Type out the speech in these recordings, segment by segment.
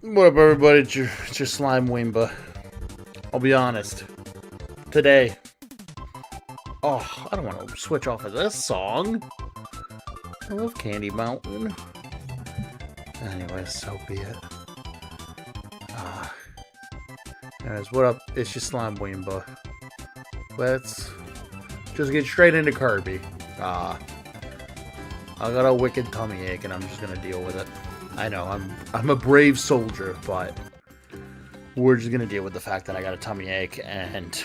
What up, everybody? It's your Slime Wimba. I'll be honest. Today... Oh, I don't want to switch off of this song. I love Candy Mountain. Anyways, so be it. Anyways, what up? It's your Slime Wimba. Let's just get straight into Kirby. I got a wicked tummy ache and I'm just gonna deal with it. I know, I'm a brave soldier, but we're just gonna deal with the fact that I got a tummy ache, and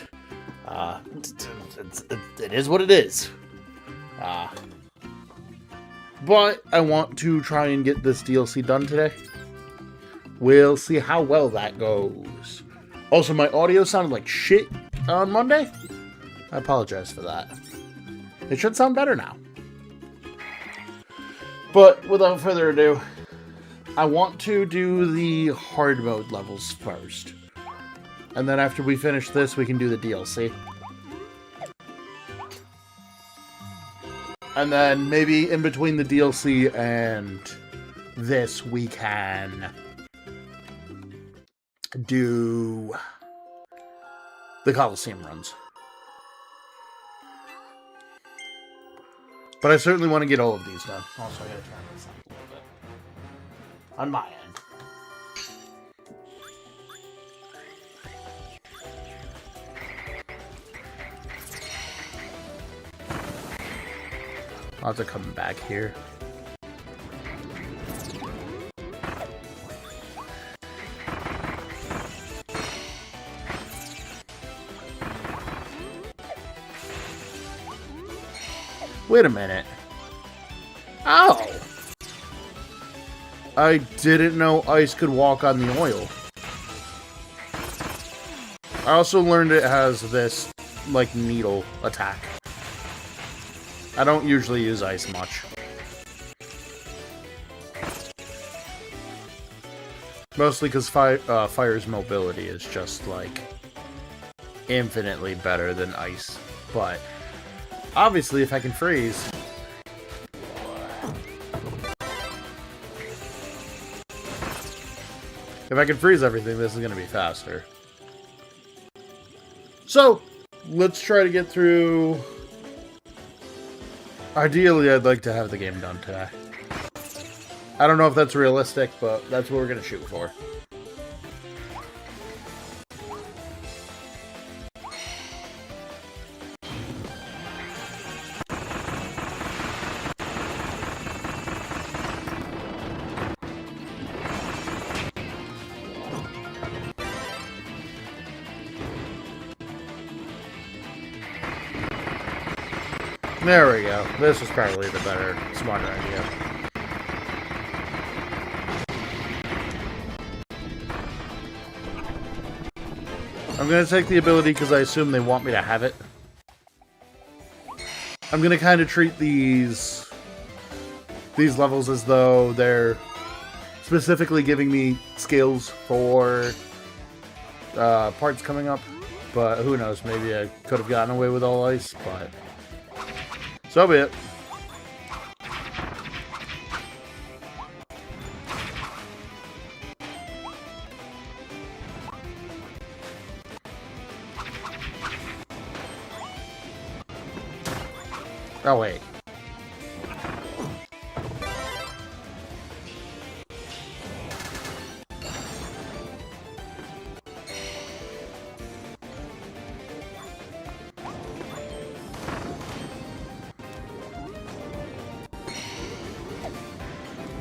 it is what it is. But I want to try and get this DLC done today. We'll see how well that goes. Also, my audio sounded like shit on Monday. I apologize for that. It should sound better now. But without further ado, I want to do the hard mode levels first. And then after we finish this, we can do the DLC. And then maybe in between the DLC and this, we can do the Coliseum runs. But I certainly want to get all of these done. Also, I gotta turn this up a little bit. On my end. I'll have to come back here. Wait a minute. Ow! I didn't know ice could walk on the oil. I also learned it has this, like, needle attack. I don't usually use ice much. Mostly because fire's mobility is just, like, infinitely better than ice. But, obviously, if I can freeze... If I can freeze everything, this is going to be faster. So, let's try to get through... Ideally, I'd like to have the game done today. I don't know if that's realistic, but that's what we're going to shoot for. There we go. This was probably the better, smarter idea. I'm going to take the ability because I assume they want me to have it. I'm going to kind of treat these levels as though they're specifically giving me skills for parts coming up. But who knows, maybe I could have gotten away with all ice, but... So be it. Oh, wait.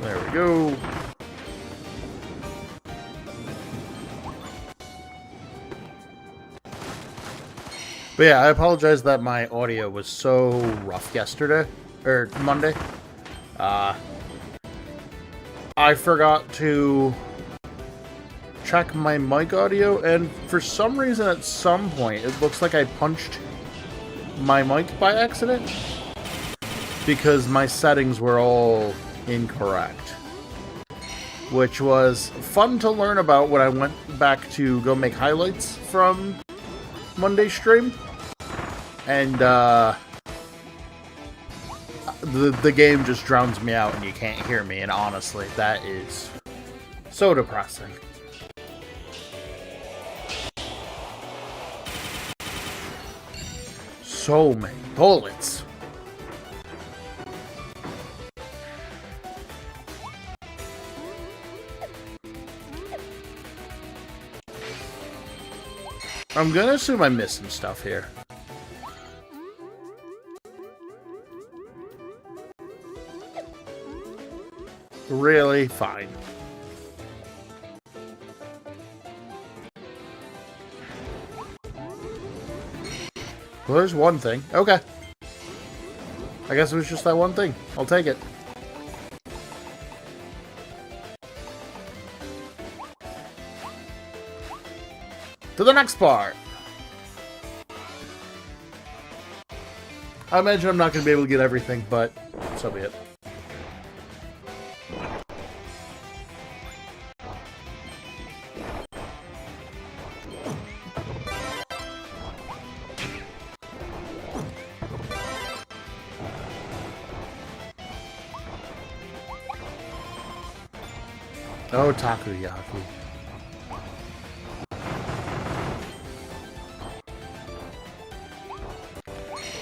There we go. But yeah, I apologize that my audio was so rough yesterday, or Monday. I forgot to check my mic audio, and for some reason at some point, it looks like I punched my mic by accident, because my settings were all incorrect. Which was fun to learn about when I went back to go make highlights from Monday's stream. And, the game just drowns me out and you can't hear me, and honestly, that is So depressing. So many bullets. I'm gonna assume I missed some stuff here. Really? Fine. Well, there's one thing. Okay. I guess it was just that one thing. I'll take it. To the next part. I imagine I'm not going to be able to get everything, but so be it. Oh, takoyaki.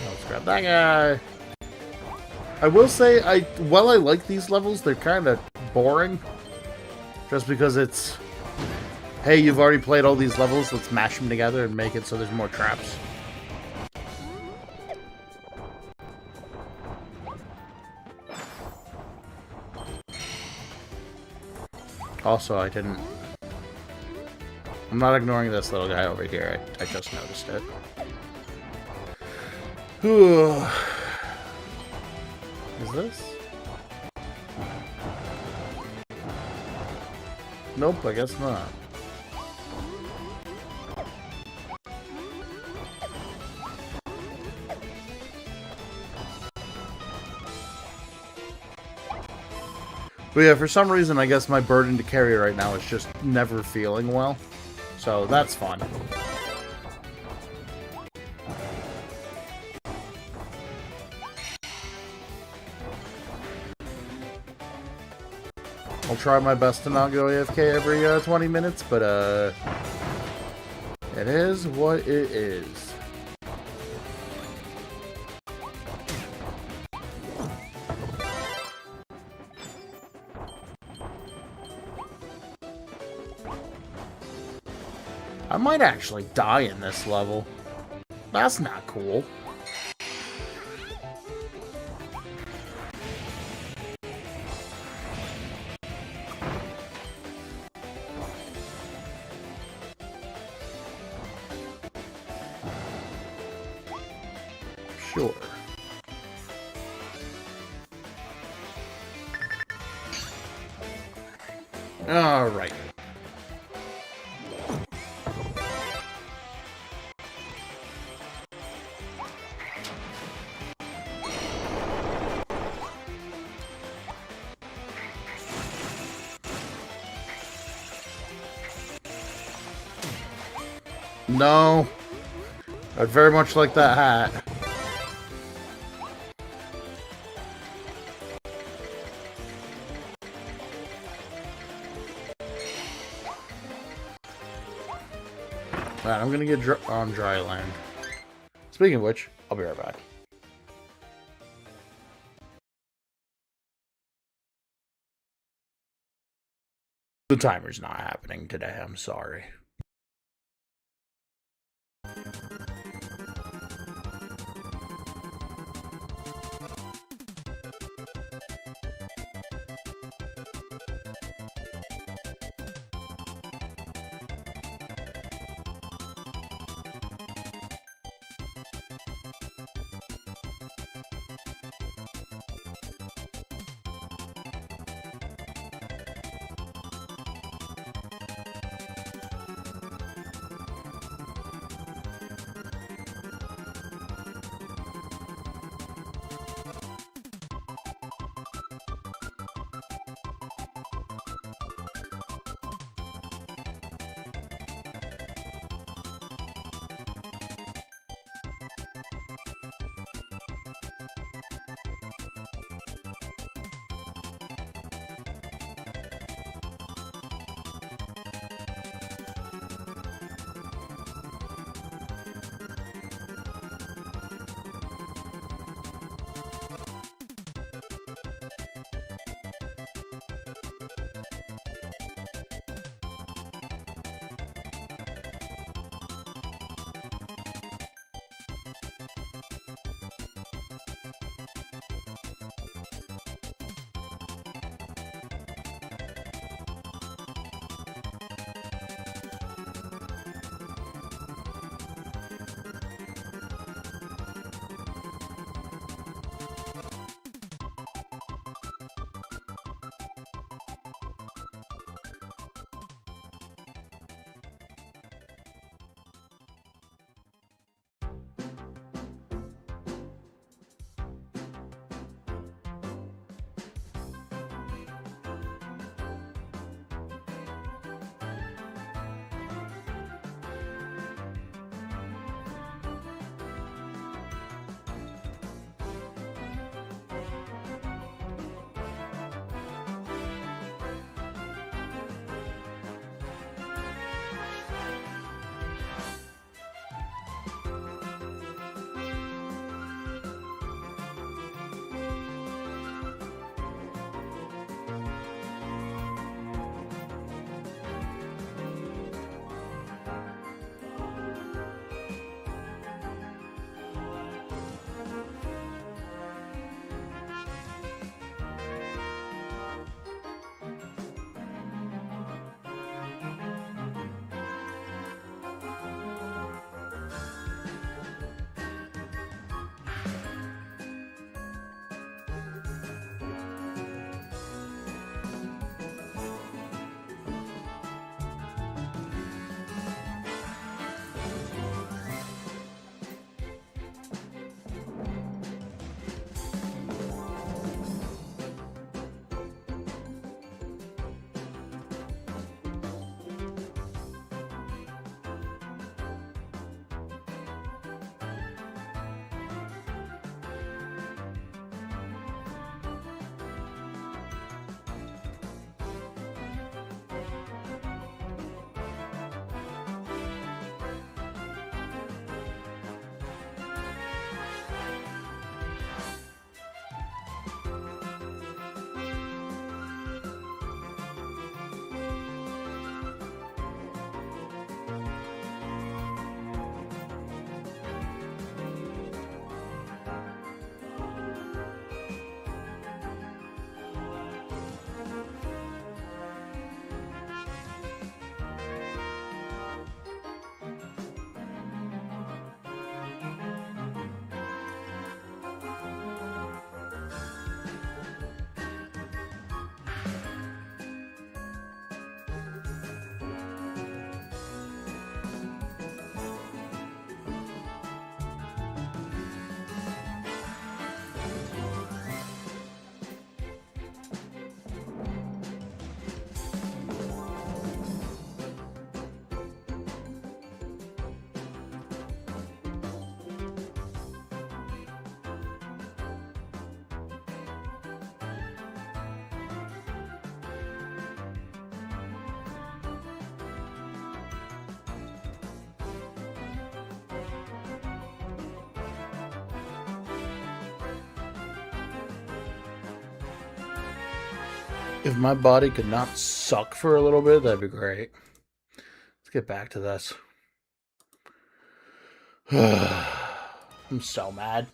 Let's grab that guy. I will say, while I like these levels, they're kind of boring. Just because it's, hey, you've already played all these levels, let's mash them together and make it so there's more traps. Also, I'm not ignoring this little guy over here. I just noticed it. Is this? Nope, I guess not. But yeah, for some reason, I guess my burden to carry right now is just never feeling well. So that's fun. I'll try my best to not go AFK every 20 minutes, but it is what it is. I might actually die in this level. That's not cool. Sure. All right. No. I'd very much like that hat. Alright, I'm gonna get on dry land. Speaking of which, I'll be right back. The timer's not happening today, I'm sorry. If my body could not suck for a little bit, that'd be great. Let's get back to this. I'm so mad.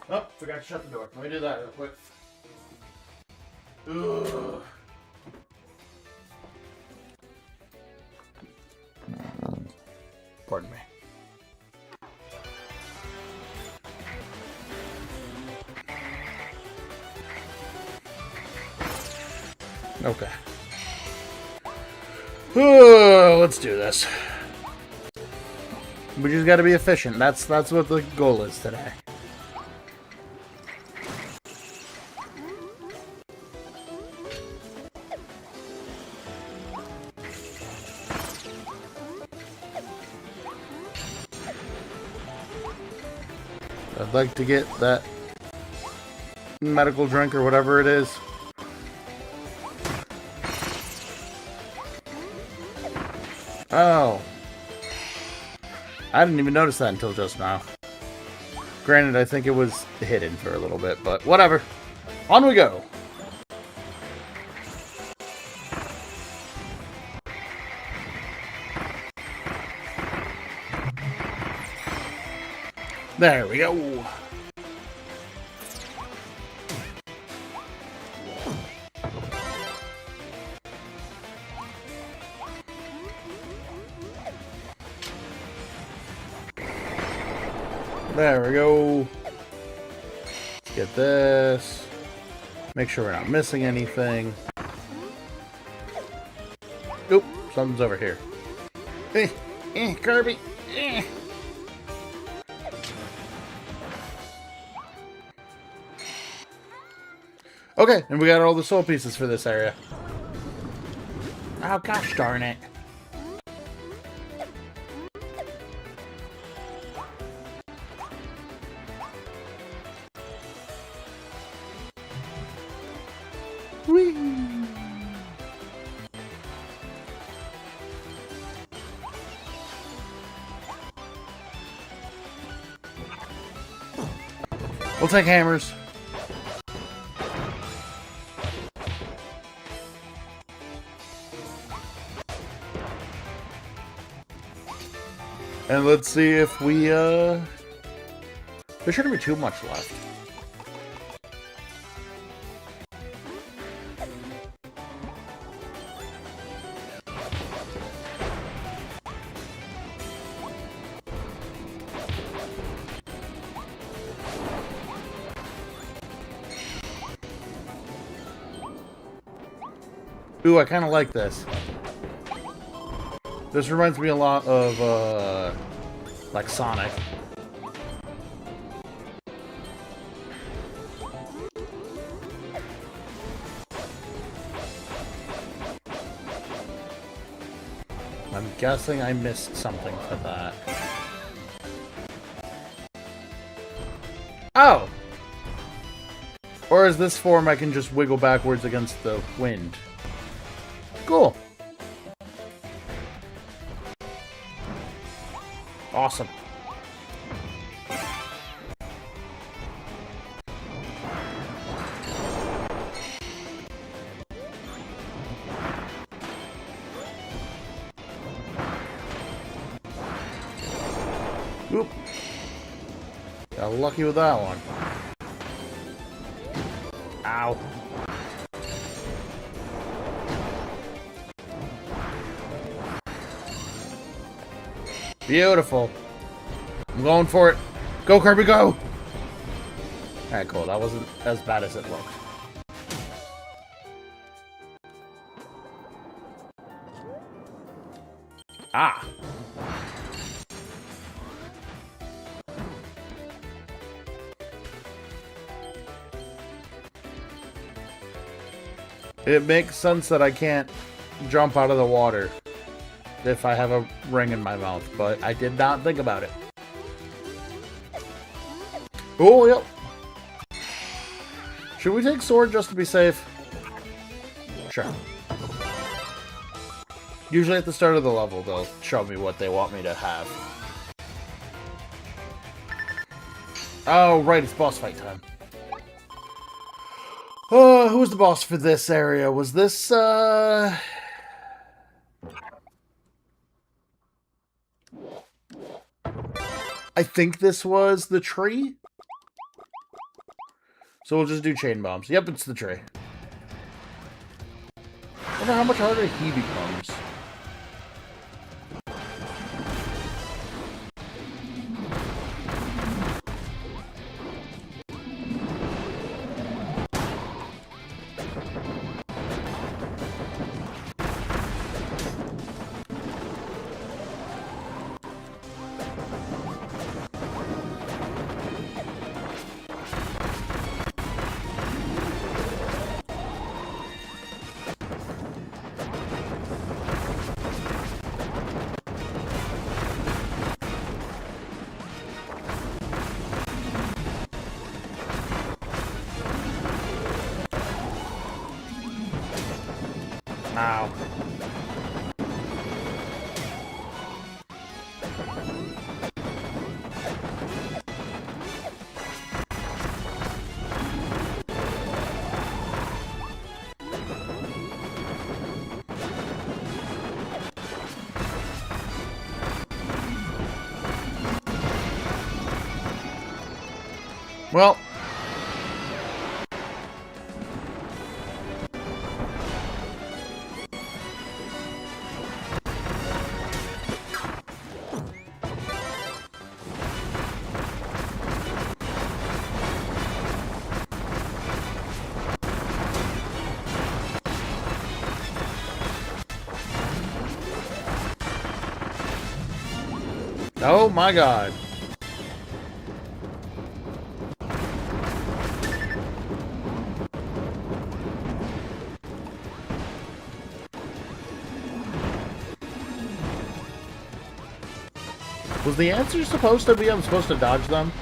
Oh, forgot to shut the door. Let me do that real quick. Ugh. Pardon me. Okay. Let's do this. We just gotta be efficient. That's what the goal is today. I'd like to get that medical drink or whatever it is. Oh. I didn't even notice that until just now. Granted, I think it was hidden for a little bit, but whatever. On we go. There we go. There we go. Let's get this. Make sure we're not missing anything. Oop, something's over here. Kirby. Okay, and we got all the soul pieces for this area. Oh, gosh darn it. Whee! We'll take hammers. And let's see if we, there shouldn't be too much left. Ooh, I kind of like this. This reminds me a lot of, like Sonic. I'm guessing I missed something for that. Oh! Or is this form I can just wiggle backwards against the wind? Cool. Awesome. Oop. Got lucky with that one. Ow. Beautiful. I'm going for it. Go, Kirby, go! Alright, cool. That wasn't as bad as it looked. Ah! It makes sense that I can't jump out of the water if I have a ring in my mouth, but I did not think about it. Oh, yep. Should we take sword just to be safe? Sure. Usually at the start of the level, they'll show me what they want me to have. Oh, right, it's boss fight time. Oh, who was the boss for this area? Was this, I think this was the tree? So we'll just do chain bombs. Yep, it's the tree. I wonder how much harder he becomes. Ow. Well. Oh my god. Was the answer supposed to be I'm supposed to dodge them?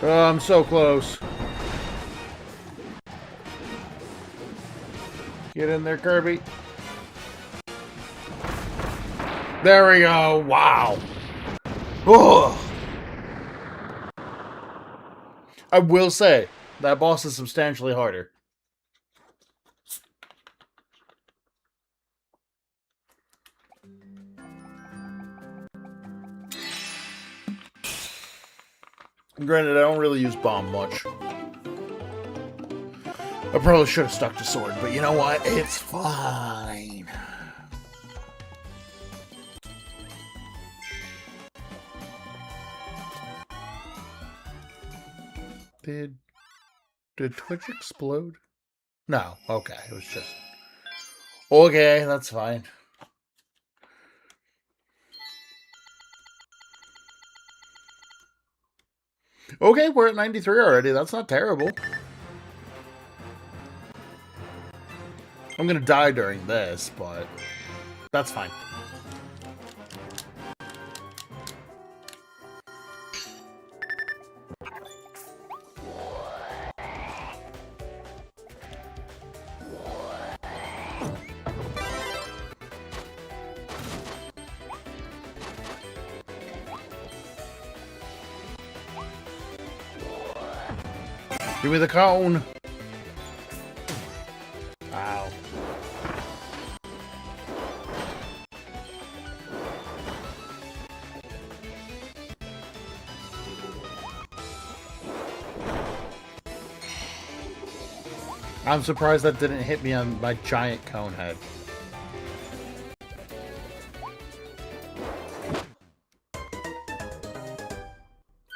Oh, I'm so close. Get in there, Kirby. There we go. Wow. Ugh. I will say, that boss is substantially harder. Granted, I don't really use bomb much. I probably should have stuck to sword, but you know what? It's fine. Did Twitch explode? No. Okay, it was just... Okay, that's fine. Okay, we're at 93 already. That's not terrible. I'm gonna die during this, but that's fine. Give me the cone. Wow. I'm surprised that didn't hit me on my giant cone head.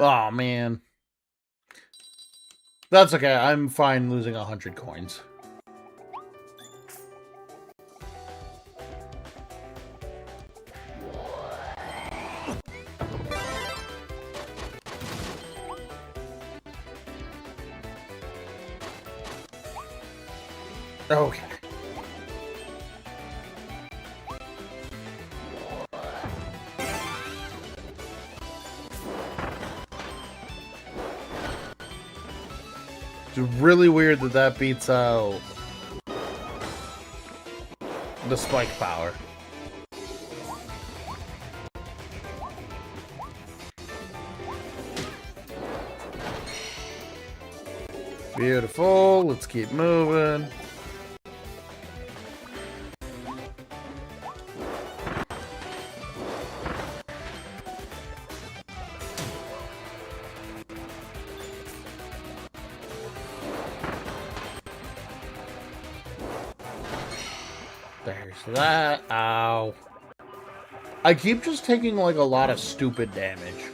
Oh, man. That's okay. I'm fine losing 100 coins. Okay. It's really weird that that beats out the spike power. Beautiful. Let's keep moving. There's that. Ow. I keep just taking, like, a lot of stupid damage.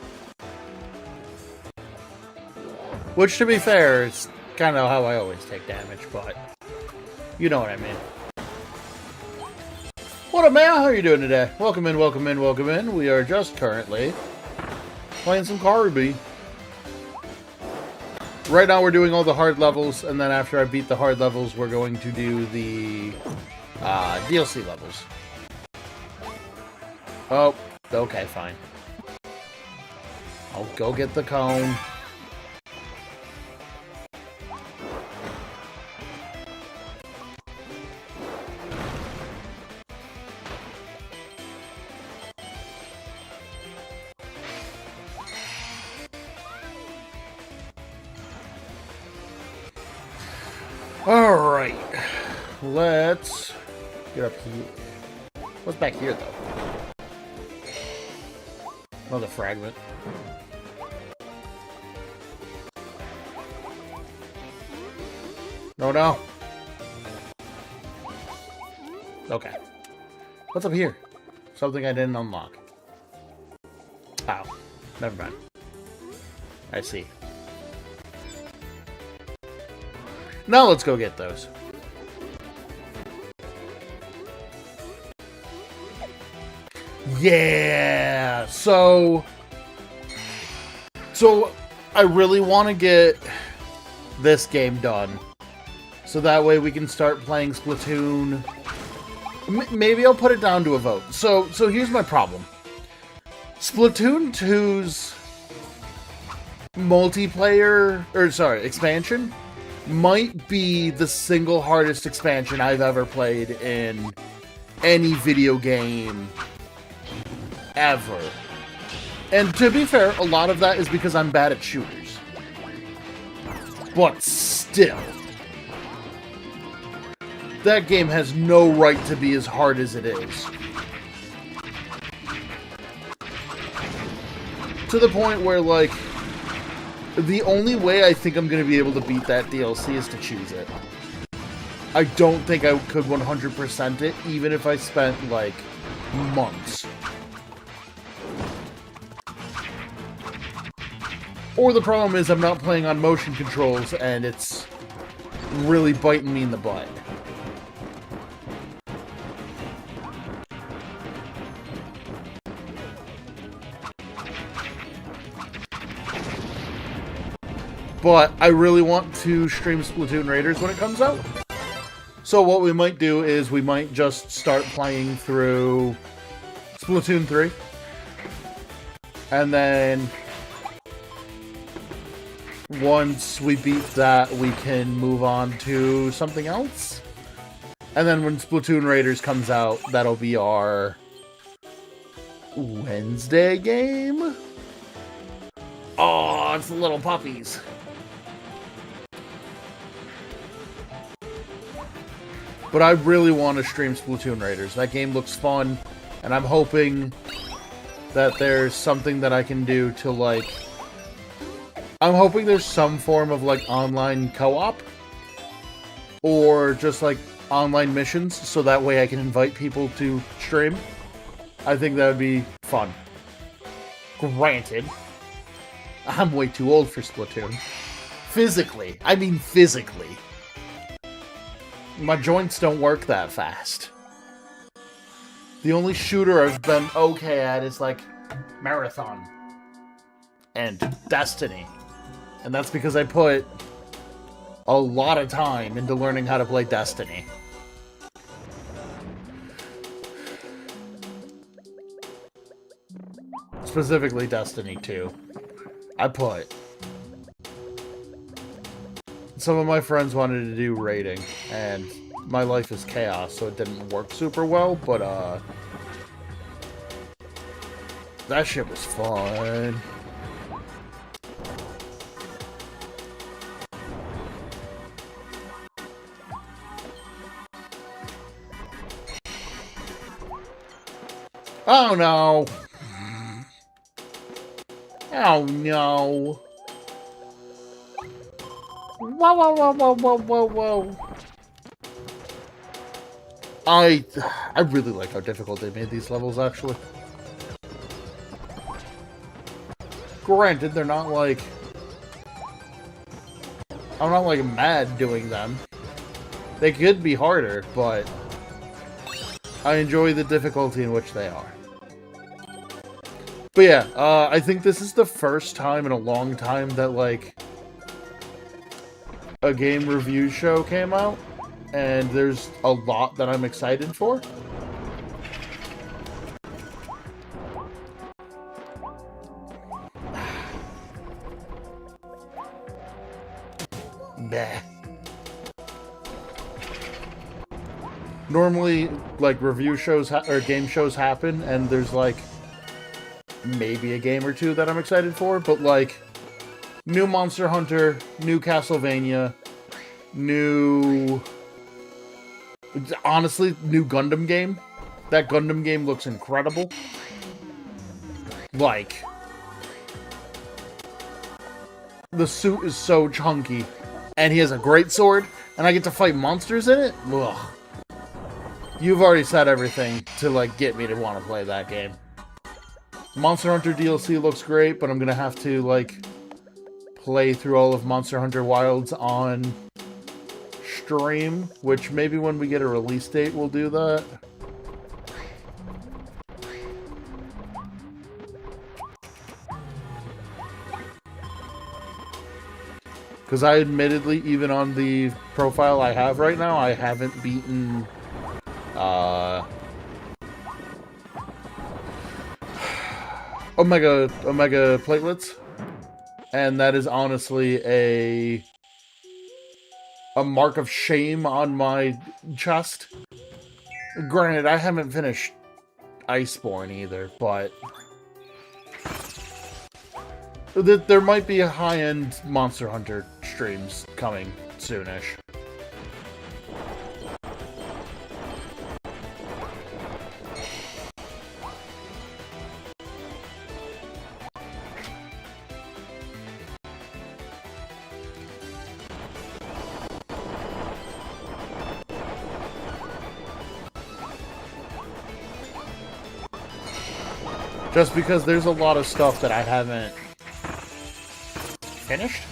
Which, to be fair, is kind of how I always take damage, but you know what I mean. What up, man? How are you doing today? Welcome in, welcome in, welcome in. We are just currently playing some Kirby. Right now we're doing all the hard levels, and then after I beat the hard levels, we're going to do the DLC levels. Oh, okay, fine. I'll go get the cone. Alright, let's get up here. What's back here, though? Another fragment. No, no. Okay. What's up here? Something I didn't unlock. Ow. Never mind. I see. Now let's go get those. Yeah! So I really want to get this game done. So that way we can start playing Splatoon. Maybe I'll put it down to a vote. So here's my problem. Splatoon 2's multiplayer, expansion might be the single hardest expansion I've ever played in any video game ever. And to be fair, a lot of that is because I'm bad at shooters. But still, that game has no right to be as hard as it is. To the point where, like, the only way I think I'm going to be able to beat that DLC is to choose it. I don't think I could 100% it, even if I spent, like, months. Or the problem is I'm not playing on motion controls, and it's really biting me in the butt. But I really want to stream Splatoon Raiders when it comes out. So what we might do is we might just start playing through Splatoon 3. And then once we beat that, we can move on to something else. And then when Splatoon Raiders comes out, that'll be our Wednesday game. Oh, it's the little puppies. But I really want to stream Splatoon Raiders. That game looks fun, and I'm hoping that there's something that I can do to, like... I'm hoping there's some form of, like, online co-op. Or just, like, online missions, so that way I can invite people to stream. I think that would be fun. Granted, I'm way too old for Splatoon. Physically. I mean physically. My joints don't work that fast. The only shooter I've been okay at is, like, Marathon. And Destiny. And that's because I put a lot of time into learning how to play Destiny. Specifically Destiny 2. I put some of my friends wanted to do raiding, and my life is chaos, so it didn't work super well, but, that shit was fun. Oh no! Oh no! Whoa, whoa, whoa, whoa, whoa, whoa, whoa! I really like how difficult they made these levels, actually. Granted, they're not like... I'm not, like, mad doing them. They could be harder, but... I enjoy the difficulty in which they are. But yeah, I think this is the first time in a long time that, like... a game review show came out. And there's a lot that I'm excited for. Bah. Normally, like, review shows or game shows happen, and there's, like, maybe a game or two that I'm excited for, but, like, new Monster Hunter, new Castlevania, honestly, new Gundam game. That Gundam game looks incredible. Like, the suit is so chunky, and he has a great sword, and I get to fight monsters in it? Ugh. You've already said everything to, like, get me to want to play that game. Monster Hunter DLC looks great, but I'm gonna have to, like, play through all of Monster Hunter Wilds on stream, which maybe when we get a release date we'll do that. Because I admittedly, even on the profile I have right now, I haven't beaten Omega platelets, and that is honestly a mark of shame on my chest. Granted, I haven't finished Iceborne either, but there might be a high-end Monster Hunter streams coming soonish. Just because there's a lot of stuff that I haven't finished.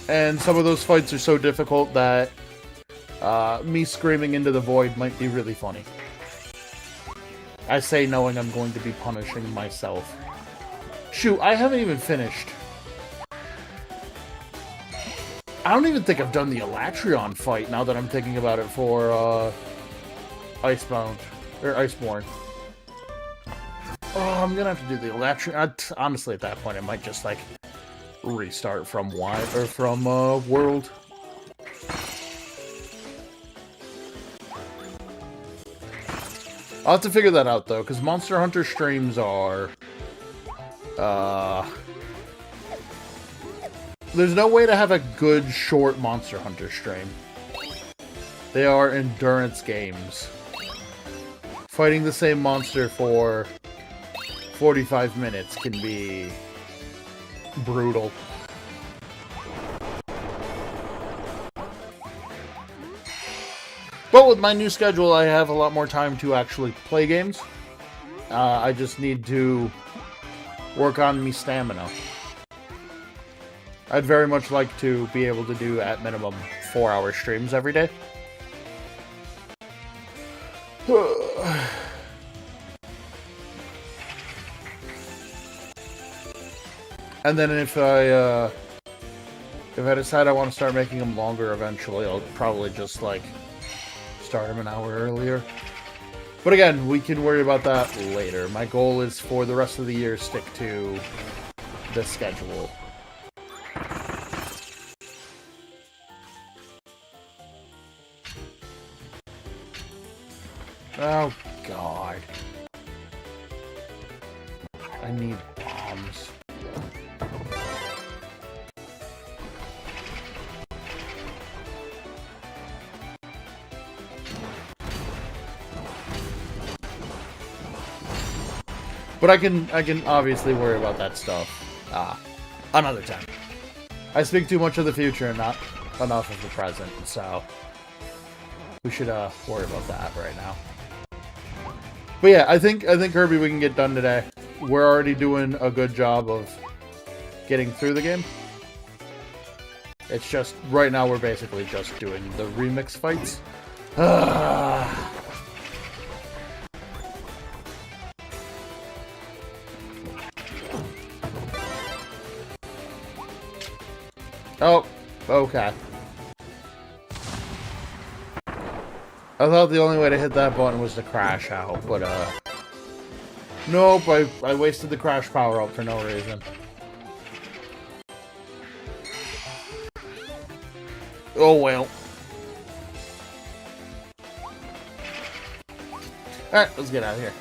And some of those fights are so difficult that me screaming into the void might be really funny. I say knowing I'm going to be punishing myself. Shoot, I haven't even finished. I don't even think I've done the Elatreon fight now that I'm thinking about it for Iceborne. Oh, I'm gonna have to do the Elatreon. Honestly, at that point, I might just, like, restart from World. I'll have to figure that out, though, because Monster Hunter streams are... There's no way to have a good, short Monster Hunter stream. They are endurance games. Fighting the same monster for 45 minutes can be brutal. But with my new schedule, I have a lot more time to actually play games. I just need to work on me stamina. I'd very much like to be able to do, at minimum, 4-hour streams every day. And then if I decide I want to start making them longer eventually, I'll probably just, like, start them an hour earlier. But again, we can worry about that later. My goal is for the rest of the year stick to the schedule. Oh, God. I need bombs. But I can obviously worry about that stuff another time. I speak too much of the future and not enough of the present, so we should worry about that right now. But yeah, I think Kirby we can get done today. We're already doing a good job of getting through the game. It's just right now we're basically just doing the remix fights. Oh, okay. I thought the only way to hit that button was to crash out, but nope, I wasted the crash power up for no reason. Oh well. Alright, let's get out of here.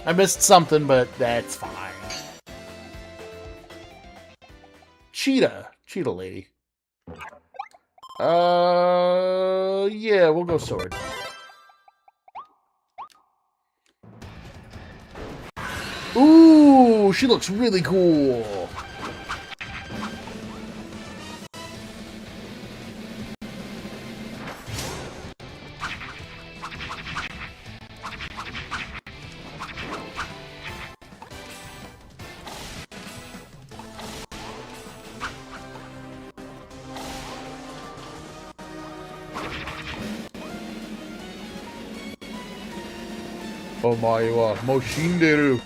I missed something, but that's fine. Cheetah lady. Yeah, we'll go sword. Ooh, she looks really cool. Oh my, Moshinderu.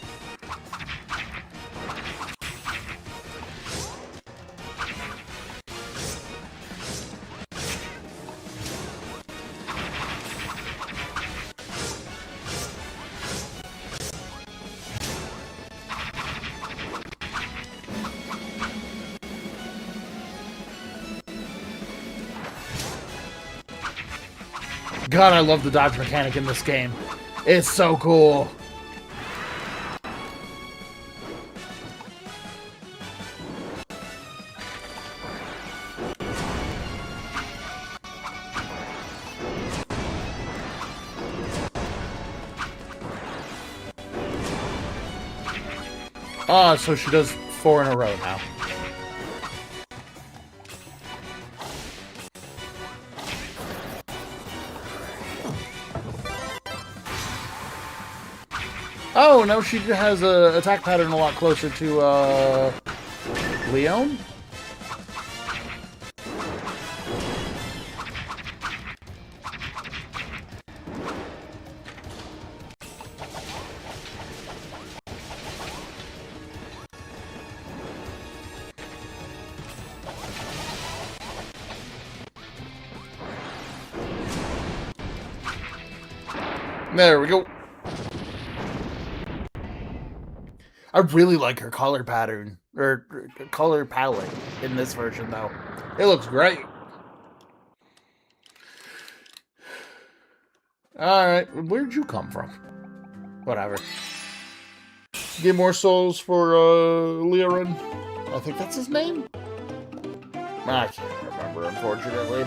God, I love the dodge mechanic in this game. It's so cool. Ah, so she does 4 in a row now. Oh, now she has a attack pattern a lot closer to, Leon? There we go. I really like her color pattern, or color palette in this version, though. It looks great. Alright, where'd you come from? Whatever. Get more souls for, Leorin. I think that's his name? I can't remember, unfortunately.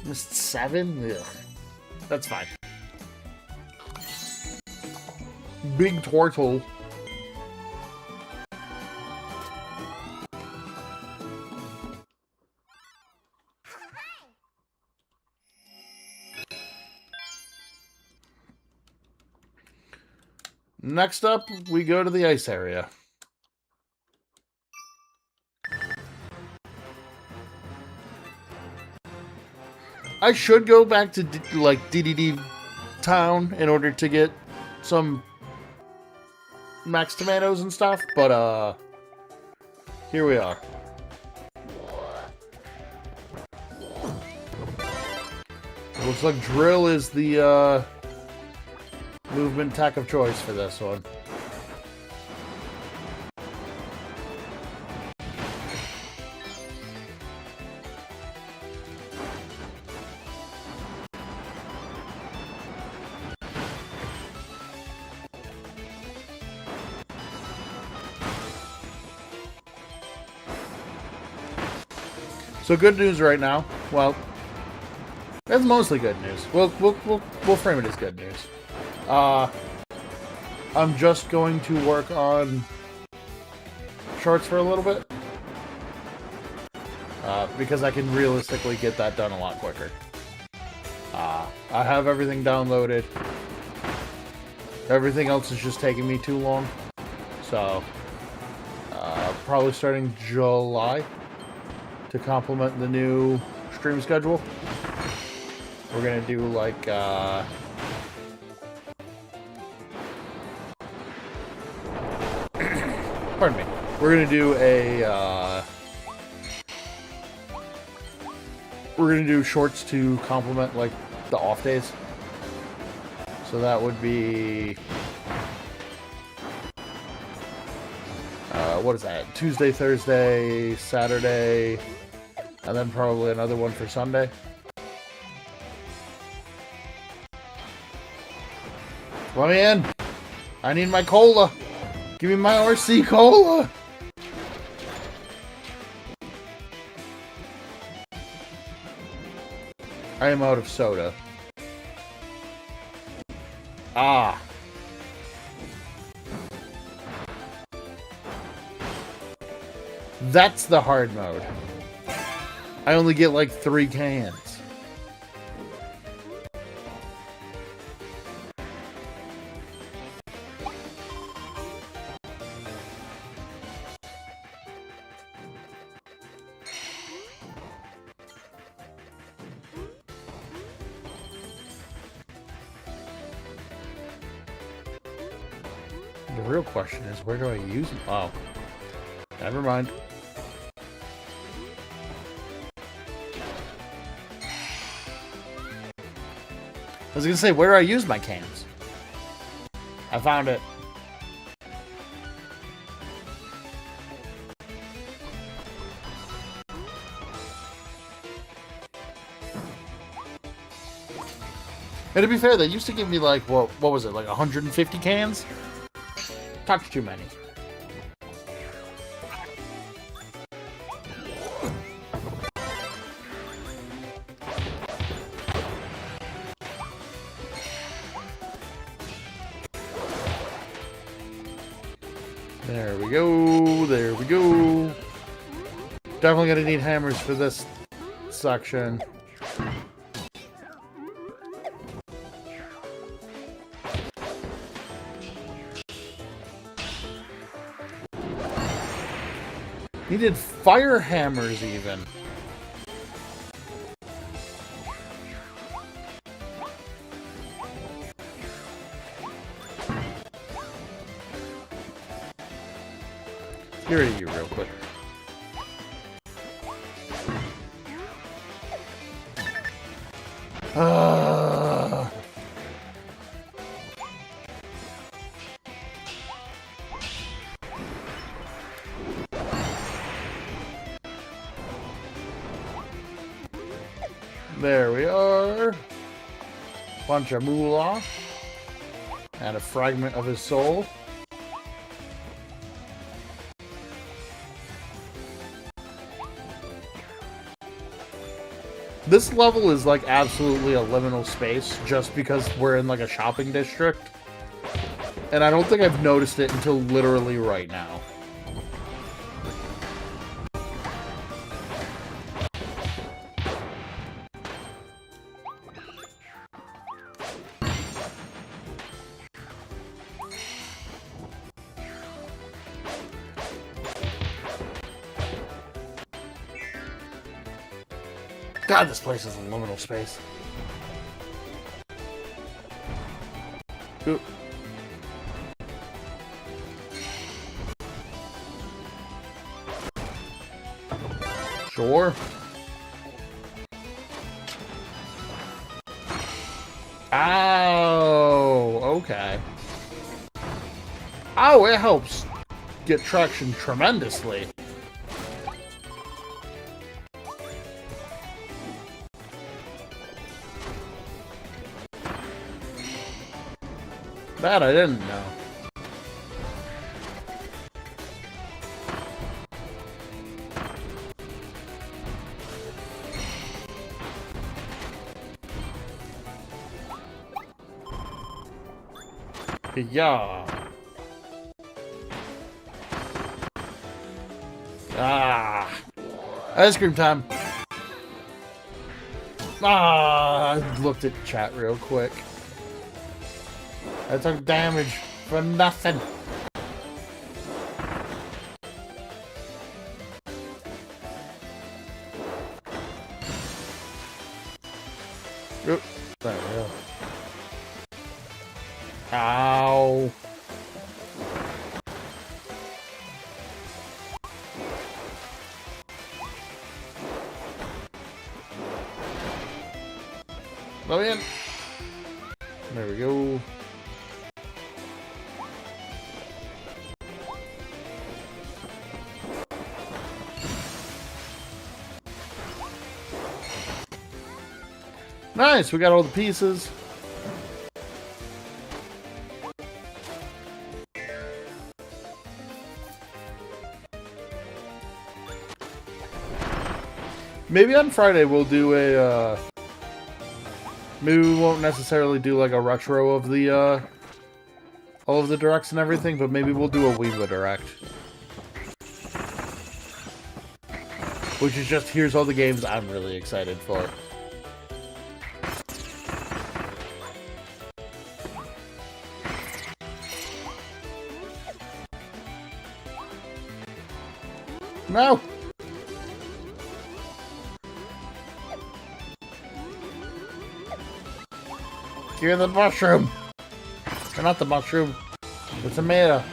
Missed 7? Ugh. That's fine. Big turtle. Next up, we go to the ice area. I should go back to, like, DDD Town in order to get some max tomatoes and stuff, but, here we are. Looks like drill is the, movement tech of choice for this one. So good news right now. Well, it's mostly good news. We'll frame it as good news. I'm just going to work on shorts for a little bit. Because I can realistically get that done a lot quicker. I have everything downloaded. Everything else is just taking me too long. So, probably starting July to complement the new stream schedule. We're gonna do like, pardon me. We're gonna do a, we're gonna do shorts to complement like the off days. So that would be, what is that? Tuesday, Thursday, Saturday, and then probably another one for Sunday. Let me in. I need my cola. Give me my RC cola. I am out of soda. Ah. That's the hard mode. I only get like 3 cans. The real question is, where do I use them? Oh. Never mind. I was gonna say, where do I use my cans? I found it. And to be fair, they used to give me like, what was it, like 150 cans? Touch too many. There we go, there we go. Definitely gonna need hammers for this section. Needed fire hammers even. Get rid of you real quick. There we are. Bunch of moolah. And a fragment of his soul. This level is like absolutely a liminal space just because we're in like a shopping district. And I don't think I've noticed it until literally right now. God, this place is a liminal space. Ooh. Sure. Oh, okay. Oh, it helps get traction tremendously. That I didn't know. Yeah. Ah. Ice cream time. Ah, I looked at chat real quick. I took damage for nothing. Oop. There we go. Ow. Let me in. There we go. Nice, we got all the pieces. Maybe on Friday we'll do a, maybe we won't necessarily do like a retro of the, all of the directs and everything, but maybe we'll do a Weeva direct. Which is just, here's all the games I'm really excited for. No! Give me the mushroom! Or not the mushroom, the tomato.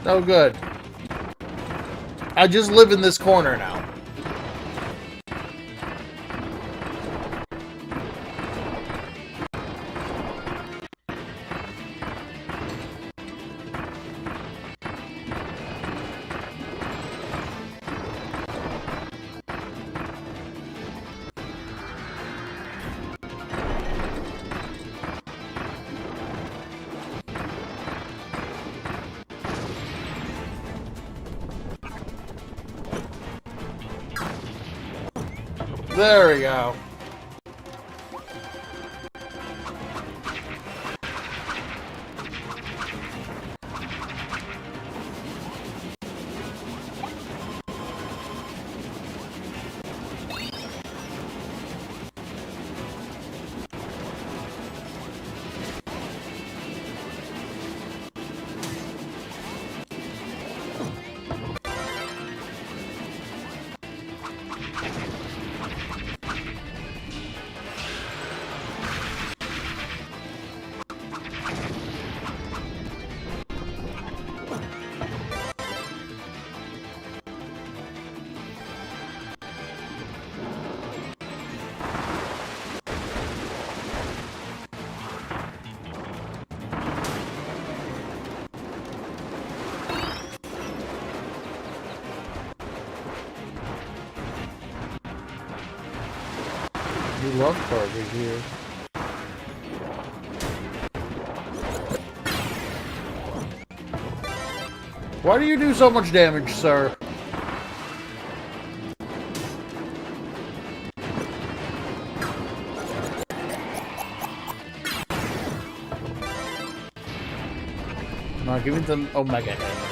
Oh, good. I just live in this corner now. There we go. You love Kirby here. Why do you do so much damage, sir? No, give me the Omega hammers.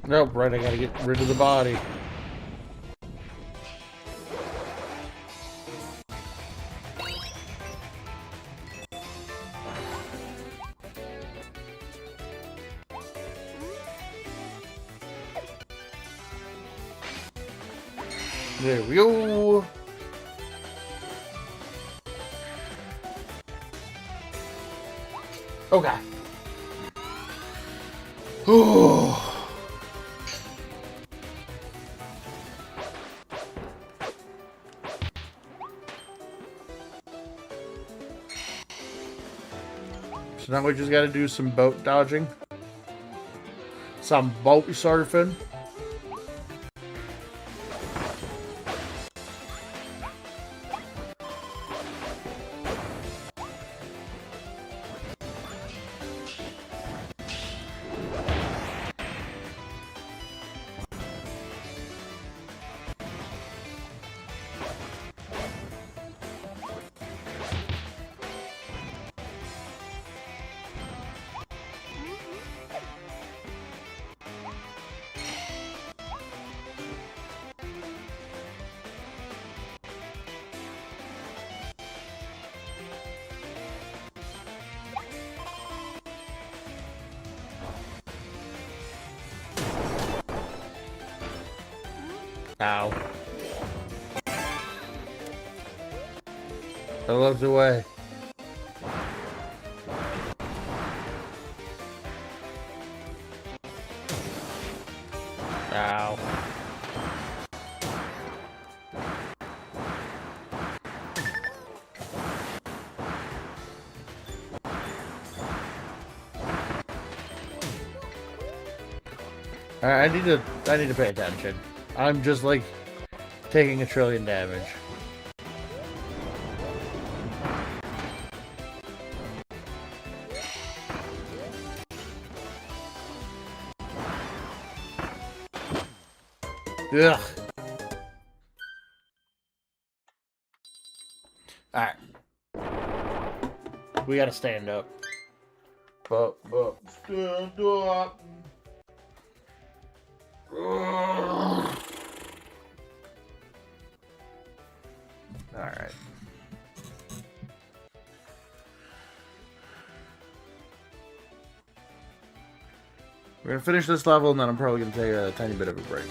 Nope, right, I gotta get rid of the body. There we go. Okay. Oh. So now we just gotta do some boat dodging. Some boat surfing. Ow. I looked away. Ow. I need to pay attention. I'm just like taking 1,000,000,000,000 damage. Ugh. Alright. We gotta stand up. Stand up. Alright. We're gonna finish this level and then I'm probably gonna take a tiny bit of a break.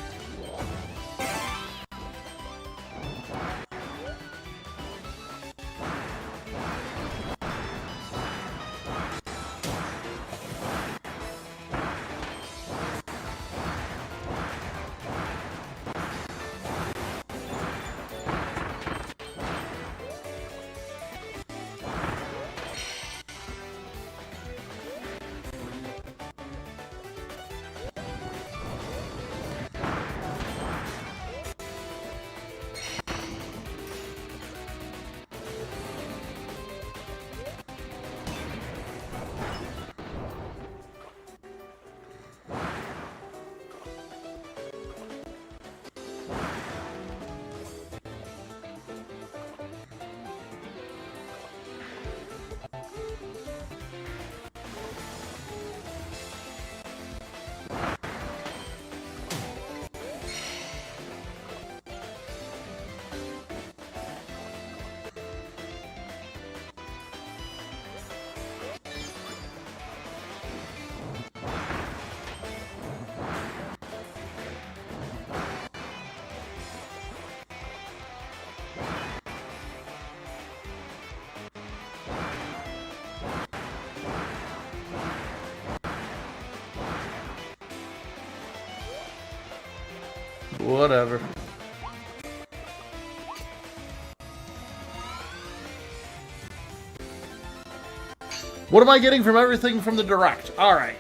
Whatever. What am I getting from everything from the Direct? Alright.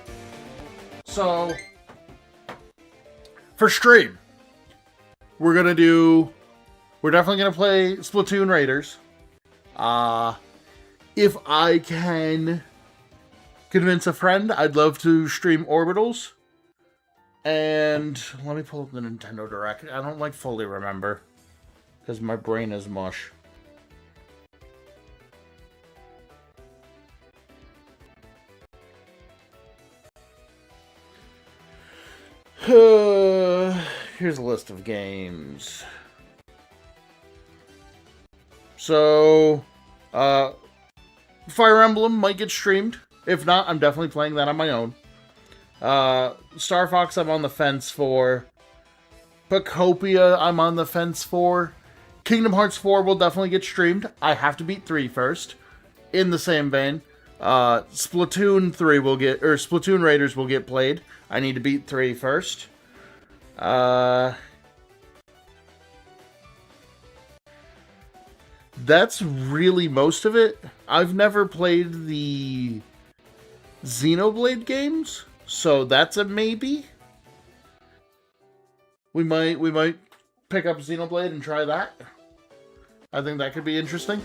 So, for stream, we're definitely gonna play Splatoon Raiders. If I can convince a friend, I'd love to stream Orbitals. And let me pull up the Nintendo Direct. I don't fully remember because my brain is mush. Here's a list of games. So, Fire Emblem might get streamed. If not, I'm definitely playing that on my own. Star Fox, I'm on the fence for. Pacopia, I'm on the fence for. Kingdom Hearts 4 will definitely get streamed. I have to beat 3 first. In the same vein, Splatoon 3 will get, or Splatoon Raiders will get played. I need to beat 3 first. That's really most of it. I've never played the Xenoblade games, so that's a maybe. We might pick up Xenoblade and try that. I think that could be interesting.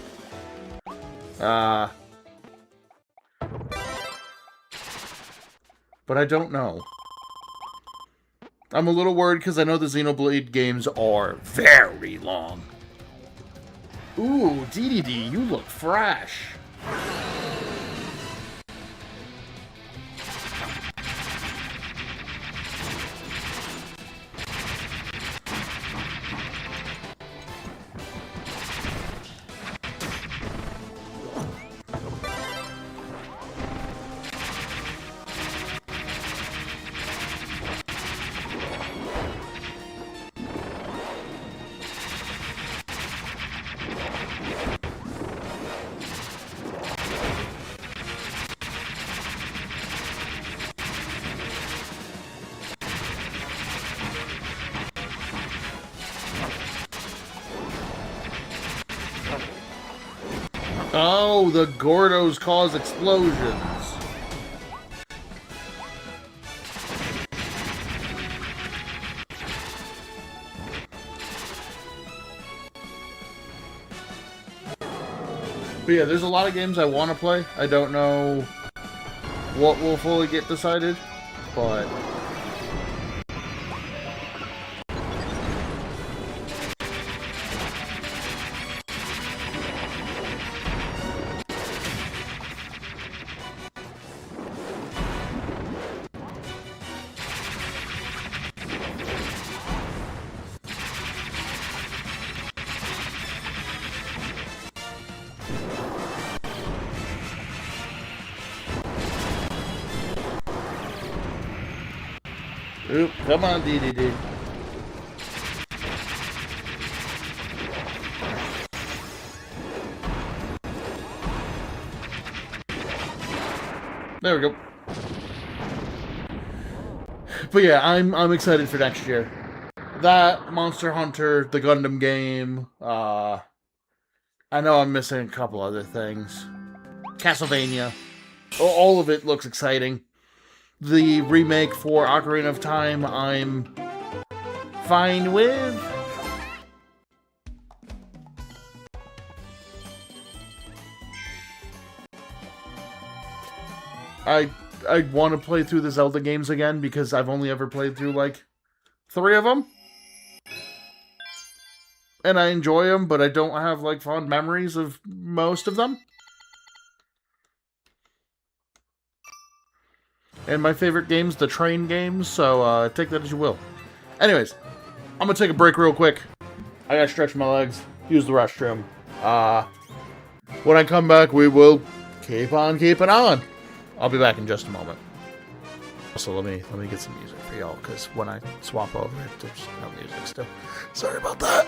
But I don't know. I'm a little worried because I know the Xenoblade games are very long. Ooh, DDD, you look fresh. Oh, the Gordos cause explosions. But yeah, there's a lot of games I want to play. I don't know what will fully get decided, but... Oop, come on, DDD. There we go. But yeah, I'm excited for next year. That, Monster Hunter, the Gundam game, I know I'm missing a couple other things. Castlevania. All of it looks exciting. The remake for Ocarina of Time, I'm fine with. I want to play through the Zelda games again because I've only ever played through like 3 of them. And I enjoy them, but I don't have like fond memories of most of them. And my favorite game's the train games, so take that as you will. Anyways, I'm gonna take a break real quick. I gotta stretch my legs, use the restroom. When I come back, we will keep on keeping on. I'll be back in just a moment. Also, let me get some music for y'all, because when I swap over, there's no music still. Sorry about that.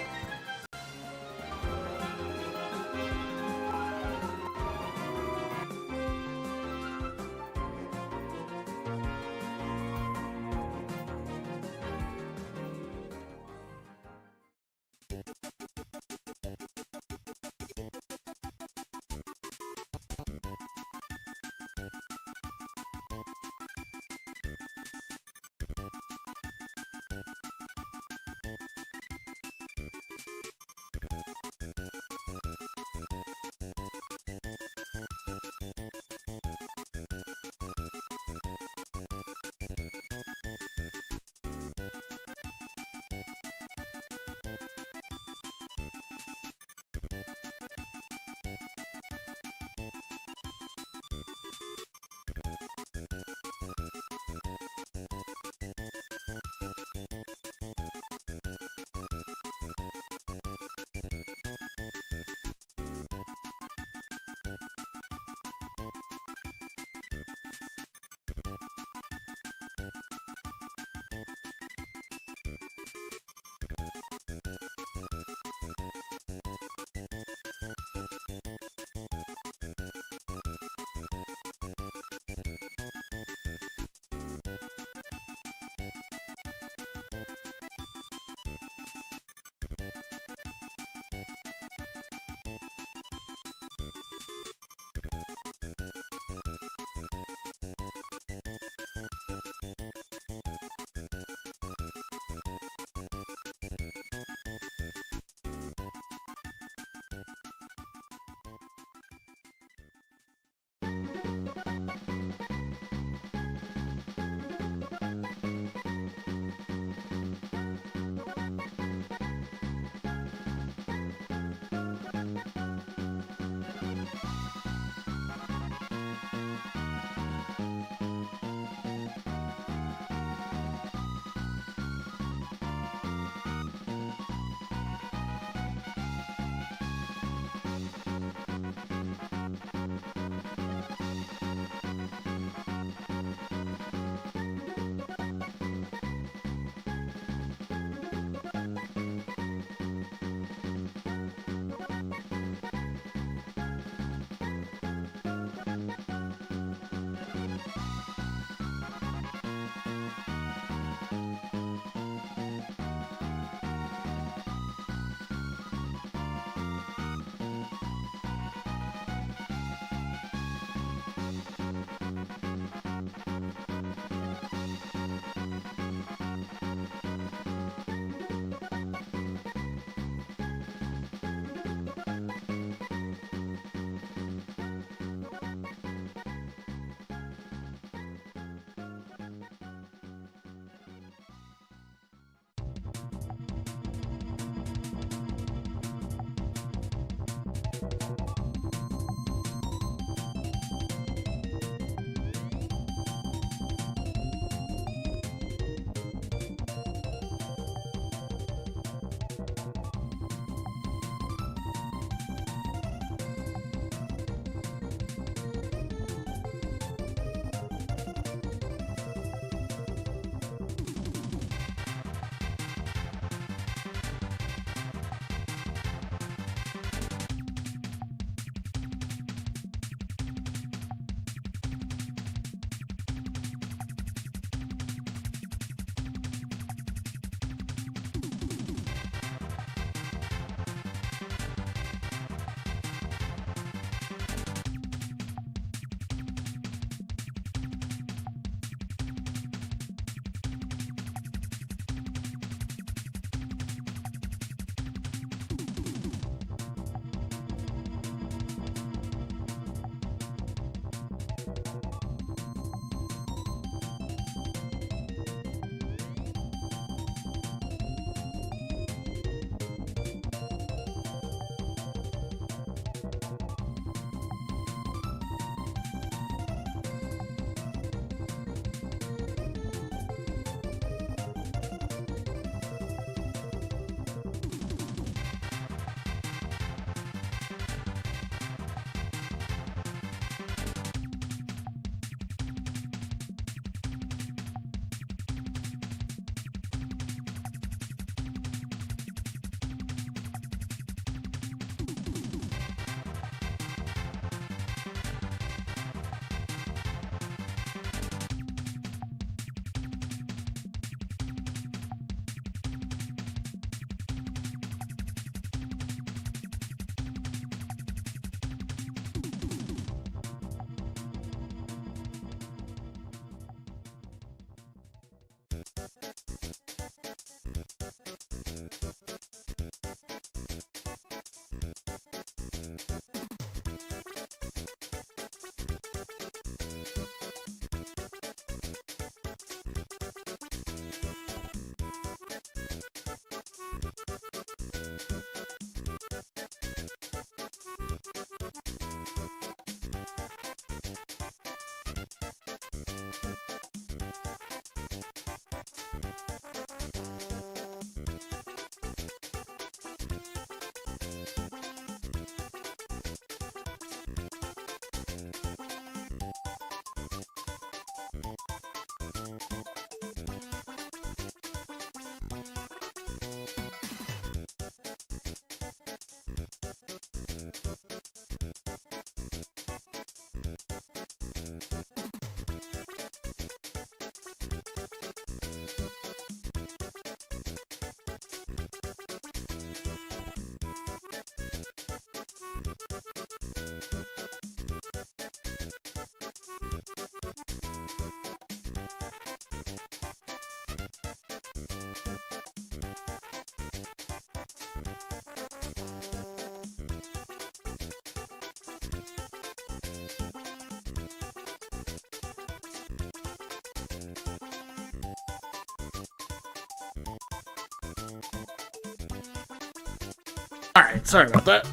Alright, sorry about that.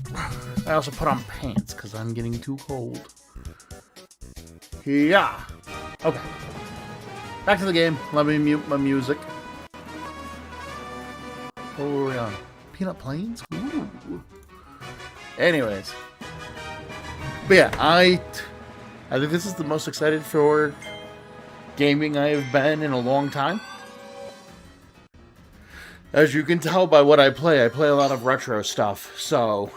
I also put on pants because I'm getting too cold. Yeah. Okay. Back to the game. Let me mute my music. What were we on? Peanut Plains? Ooh. Anyways. But yeah, I think this is the most excited for gaming I have been in a long time. As you can tell by what I play a lot of retro stuff, so...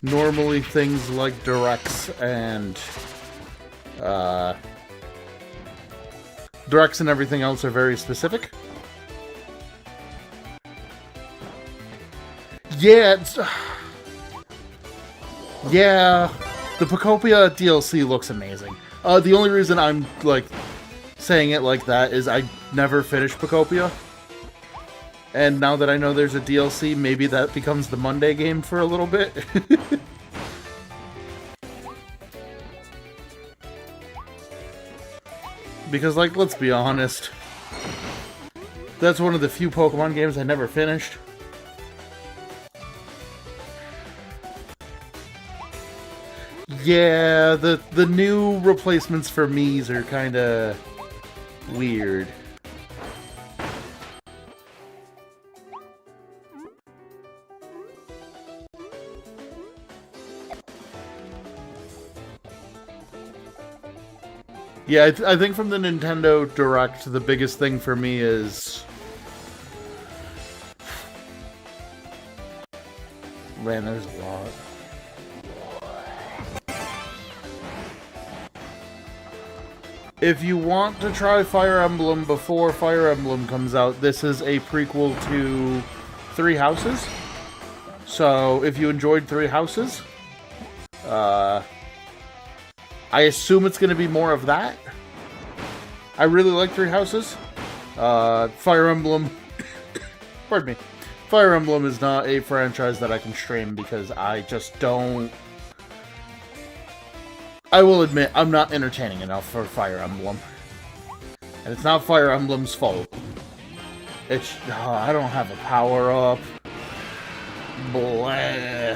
Normally things like directs and... directs and everything else are very specific. Yeah, yeah, the Pocopia DLC looks amazing. The only reason I'm, like, saying it like that is I never finished Pocopia. And now that I know there's a DLC, maybe that becomes the Monday game for a little bit. Because, like, let's be honest. That's one of the few Pokemon games I never finished. Yeah, the new replacements for Miis are kinda weird. Yeah, I think from the Nintendo Direct, the biggest thing for me is... Man, there's a lot. If you want to try Fire Emblem before Fire Emblem comes out, this is a prequel to Three Houses. So, if you enjoyed Three Houses, I assume it's going to be more of that. I really like Three Houses. Fire Emblem... Pardon me. Fire Emblem is not a franchise that I can stream because I just don't... I will admit, I'm not entertaining enough for Fire Emblem. And it's not Fire Emblem's fault. It's... I don't have a power-up. Blah.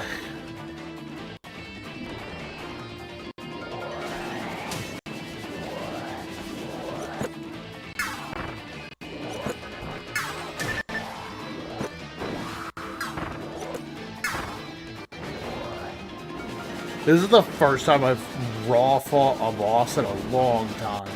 This is the first time I've raw fought a boss in a long time.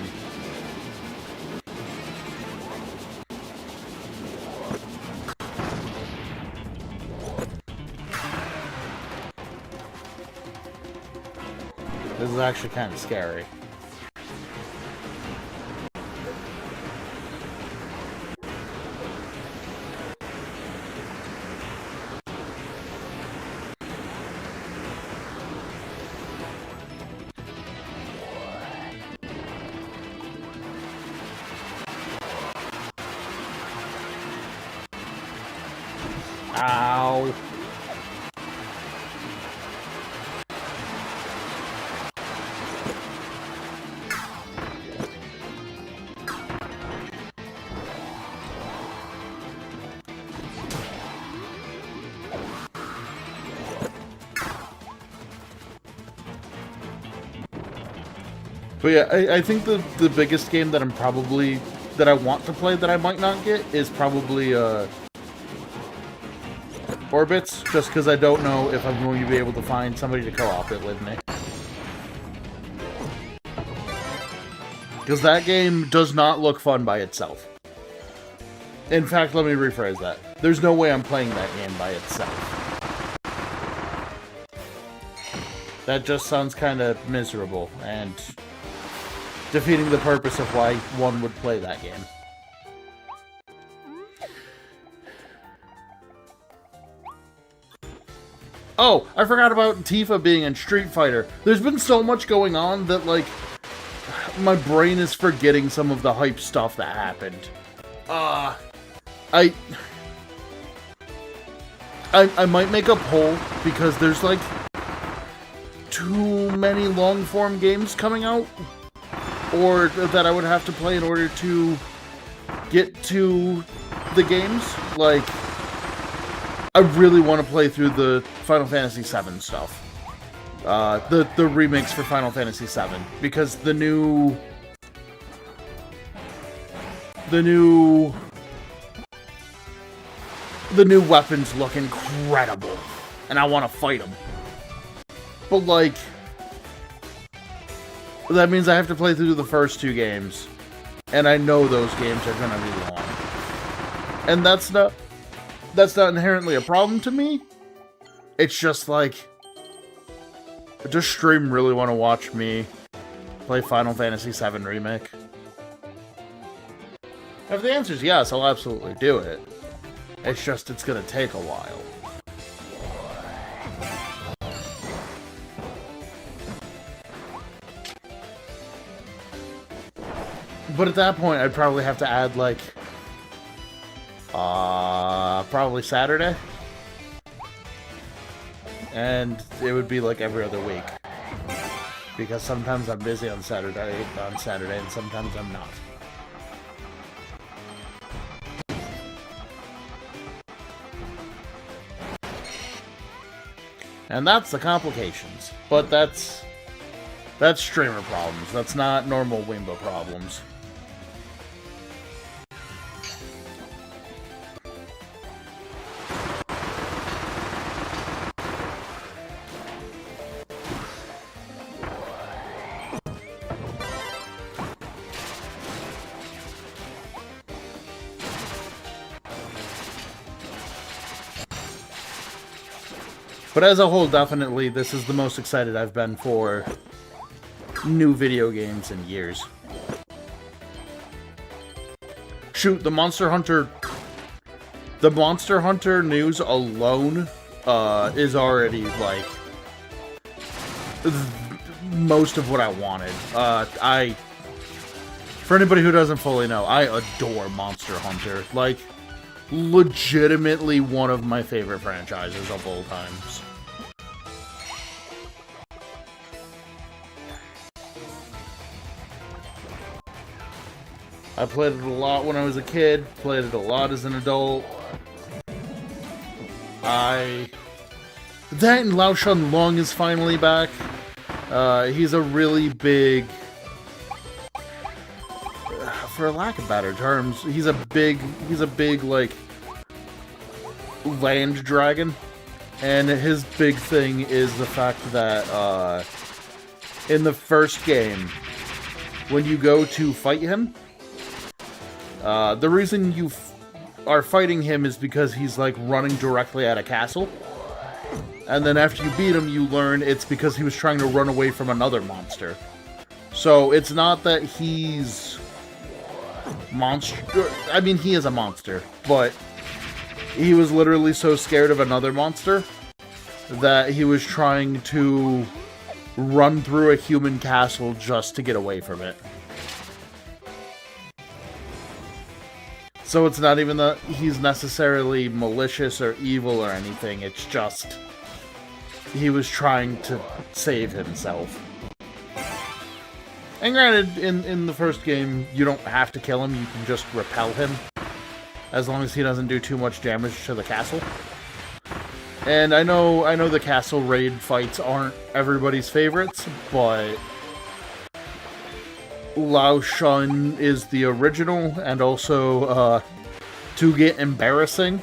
This is actually kind of scary. Ow. But yeah, I think the biggest game that that I want to play that I might not get is probably, Orbits, just because I don't know if I'm going to be able to find somebody to co-op it with me. Because that game does not look fun by itself. In fact, let me rephrase that. There's no way I'm playing that game by itself. That just sounds kind of miserable, and defeating the purpose of why one would play that game. Oh, I forgot about Tifa being in Street Fighter. There's been so much going on that, like, my brain is forgetting some of the hype stuff that happened. I might make a poll because there's, like, too many long-form games coming out, or that I would have to play in order to get to the games. Like, I really want to play through the Final Fantasy VII stuff. The remakes for Final Fantasy VII. Because the new weapons look incredible. And I want to fight them. But, like, that means I have to play through the first 2 games. And I know those games are going to be long. And that's not inherently a problem to me. It's just, like, does stream really want to watch me play Final Fantasy VII Remake? If the answer is yes, I'll absolutely do it. It's just, it's going to take a while. But at that point, I'd probably have to add, like, probably Saturday. And it would be, like, every other week. Because sometimes I'm busy on Saturday, and sometimes I'm not. And that's the complications. But that's streamer problems. That's not normal Wimba problems. But as a whole, definitely, this is the most excited I've been for new video games in years. Shoot, the Monster Hunter news alone is already, like, most of what I wanted. For anybody who doesn't fully know, I adore Monster Hunter. Like, legitimately one of my favorite franchises of all times. I played it a lot when I was a kid, played it a lot as an adult. That and Lao Shan Long is finally back. He's a really big, for lack of better terms, he's a big, like, land dragon. And his big thing is the fact that, in the first game, when you go to fight him, the reason you are fighting him is because he's, like, running directly at a castle. And then after you beat him, you learn it's because he was trying to run away from another monster. So it's not that he's monster. I mean, he is a monster, but he was literally so scared of another monster that he was trying to run through a human castle just to get away from it. So it's not even that he's necessarily malicious or evil or anything, it's just he was trying to save himself. And granted, in the first game, you don't have to kill him, you can just repel him, as long as he doesn't do too much damage to the castle. And I know the castle raid fights aren't everybody's favorites, but Lao Shan is the original, and also, to get embarrassing,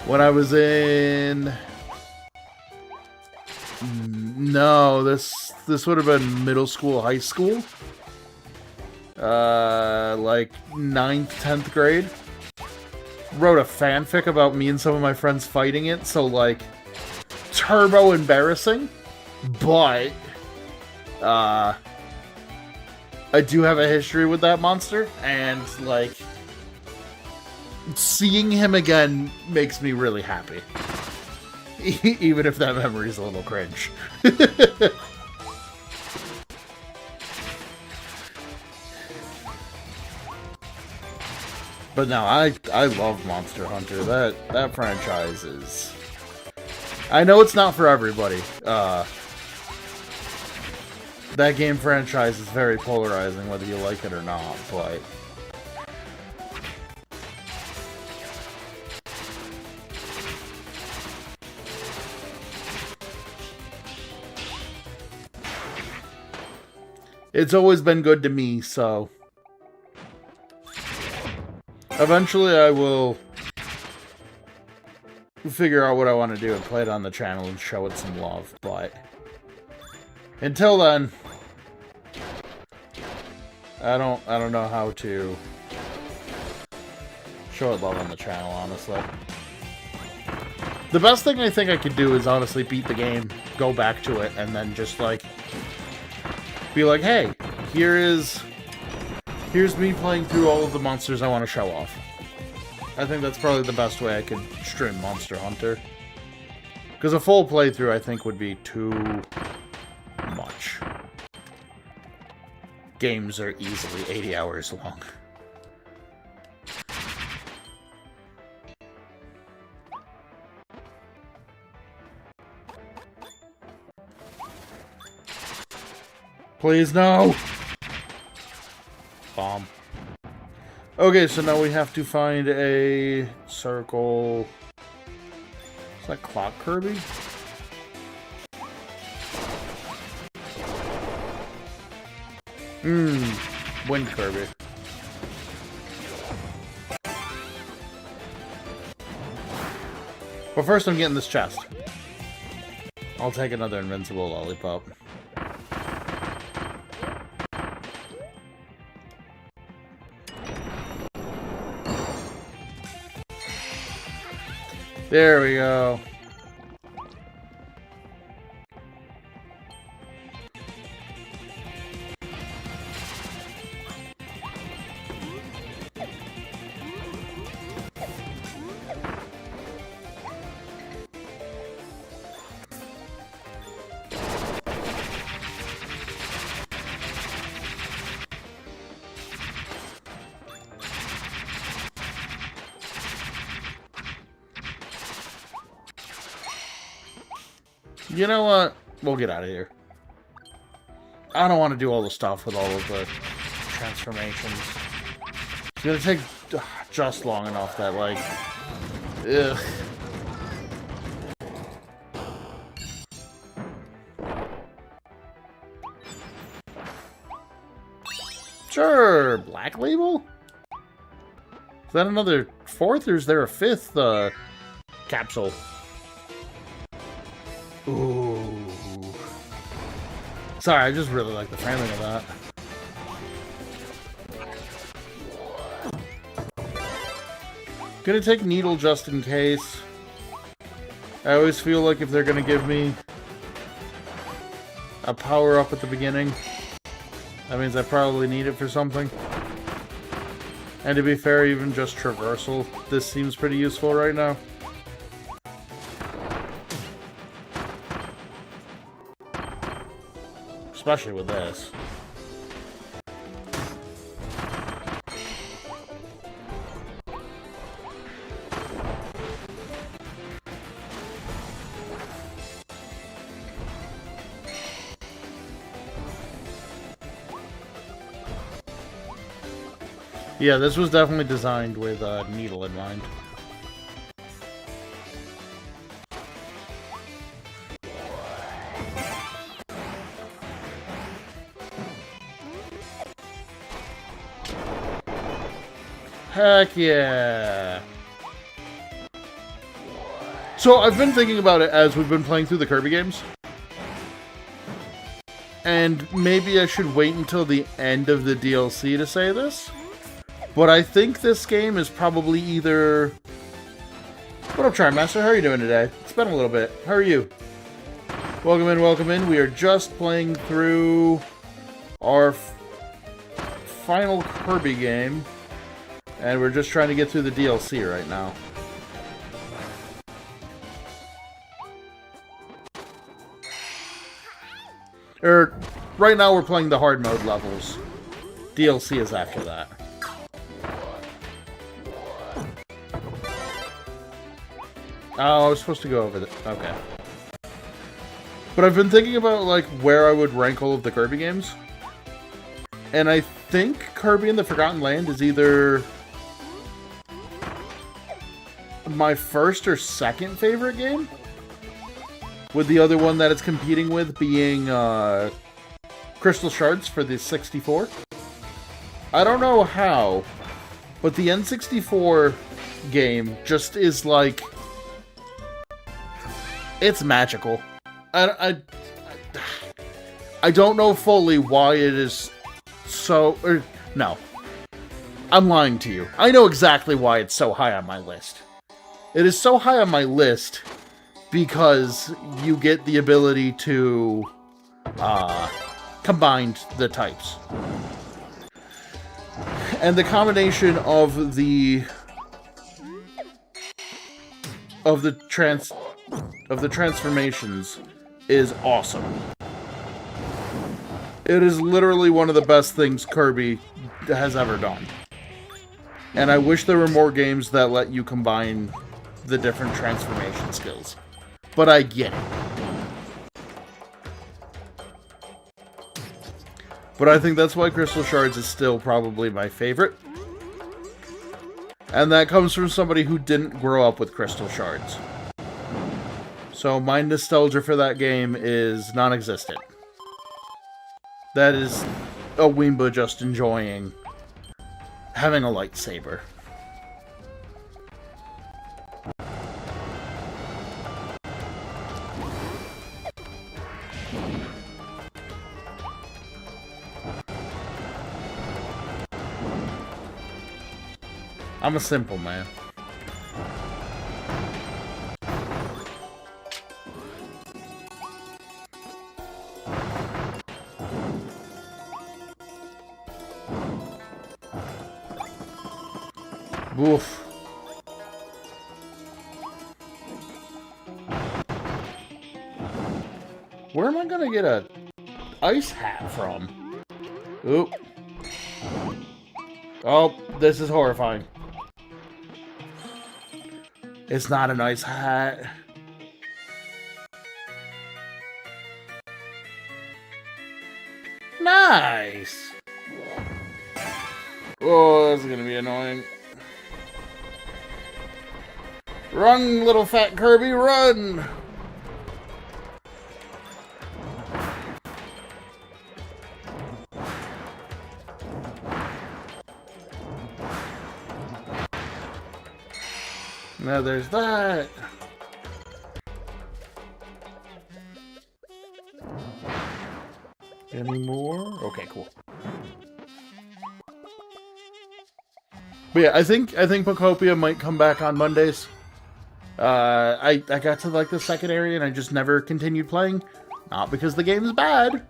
when I was in... No, this would have been middle school, high school. Like 9th, 10th grade. Wrote a fanfic about me and some of my friends fighting it, so, like, turbo embarrassing, but I do have a history with that monster, and, like, seeing him again makes me really happy. Even if that memory is a little cringe. But no, I love Monster Hunter. That franchise is... I know it's not for everybody. That game franchise is very polarizing, whether you like it or not, but... It's always been good to me, so... Eventually I will figure out what I want to do and play it on the channel and show it some love, but... Until then... I don't know how to show it love on the channel, honestly. The best thing I think I could do is honestly beat the game, go back to it, and then just, like... Be like, hey, here's me playing through all of the monsters I want to show off. I think that's probably the best way I could stream Monster Hunter. Because a full playthrough, I think, would be too much. Games are easily 80 hours long. Please, no! Bomb. Okay, so now we have to find a circle... Is that Clock Kirby? Wind Kirby. But first I'm getting this chest. I'll take another invincible lollipop. There we go. You know what? We'll get out of here. I don't want to do all the stuff with all of the transformations. It's gonna take just long enough that, like... Ugh. Sure, Black Label? Is that another fourth, or is there a fifth, capsule? Ooh. Sorry, I just really like the framing of that. Gonna take Needle just in case. I always feel like if they're gonna give me a power-up at the beginning, that means I probably need it for something. And to be fair, even just traversal, this seems pretty useful right now. Especially with this. Yeah, this was definitely designed with Needle in mind. Heck yeah! So, I've been thinking about it as we've been playing through the Kirby games. And maybe I should wait until the end of the DLC to say this. But I think this game is probably either... What up, Charmaster? How are you doing today? It's been a little bit. How are you? Welcome in, welcome in. We are just playing through our final Kirby game. And we're just trying to get through the DLC right now. Right now we're playing the hard mode levels. DLC is after that. Oh, I was supposed to go over the... Okay. But I've been thinking about, like, where I would rank all of the Kirby games. And I think Kirby and the Forgotten Land is either my first or second favorite game. With the other one that it's competing with being Crystal Shards for the 64. I don't know how, but the N64 game just is like... It's magical. I don't know fully why it is so... no. I'm lying to you. I know exactly why it's so high on my list. It is so high on my list because you get the ability to combine the types. And the combination of the transformations is awesome. It is literally one of the best things Kirby has ever done. And I wish there were more games that let you combine the different transformation skills. But I get it. But I think that's why Crystal Shards is still probably my favorite. And that comes from somebody who didn't grow up with Crystal Shards. So my nostalgia for that game is non-existent. That is a Weemba just enjoying having a lightsaber. I'm a simple man. Oof. Where am I gonna get a ice hat from? Oop. Oh, this is horrifying. It's not a nice hat. Nice! Oh, that's gonna be annoying. Run, little fat Kirby, run! Now there's that. Any more? Okay, cool. But yeah, I think Pocopia might come back on Mondays. I got to like the second area and I just never continued playing. Not because the game is bad,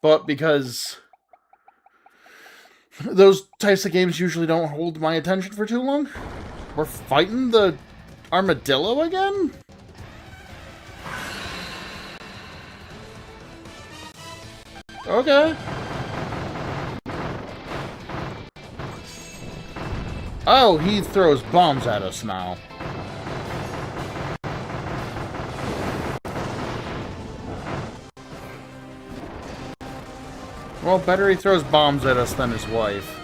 but because those types of games usually don't hold my attention for too long. We're fighting the armadillo again? Okay. Oh, he throws bombs at us now. Well, better he throws bombs at us than his wife.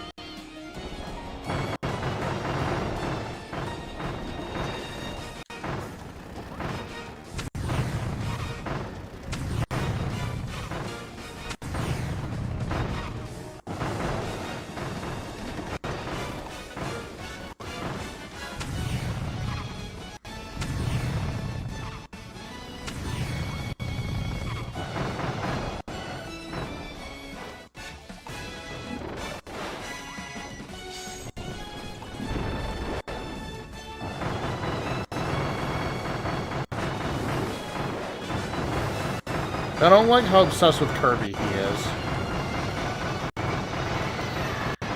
I don't like how obsessed with Kirby he is.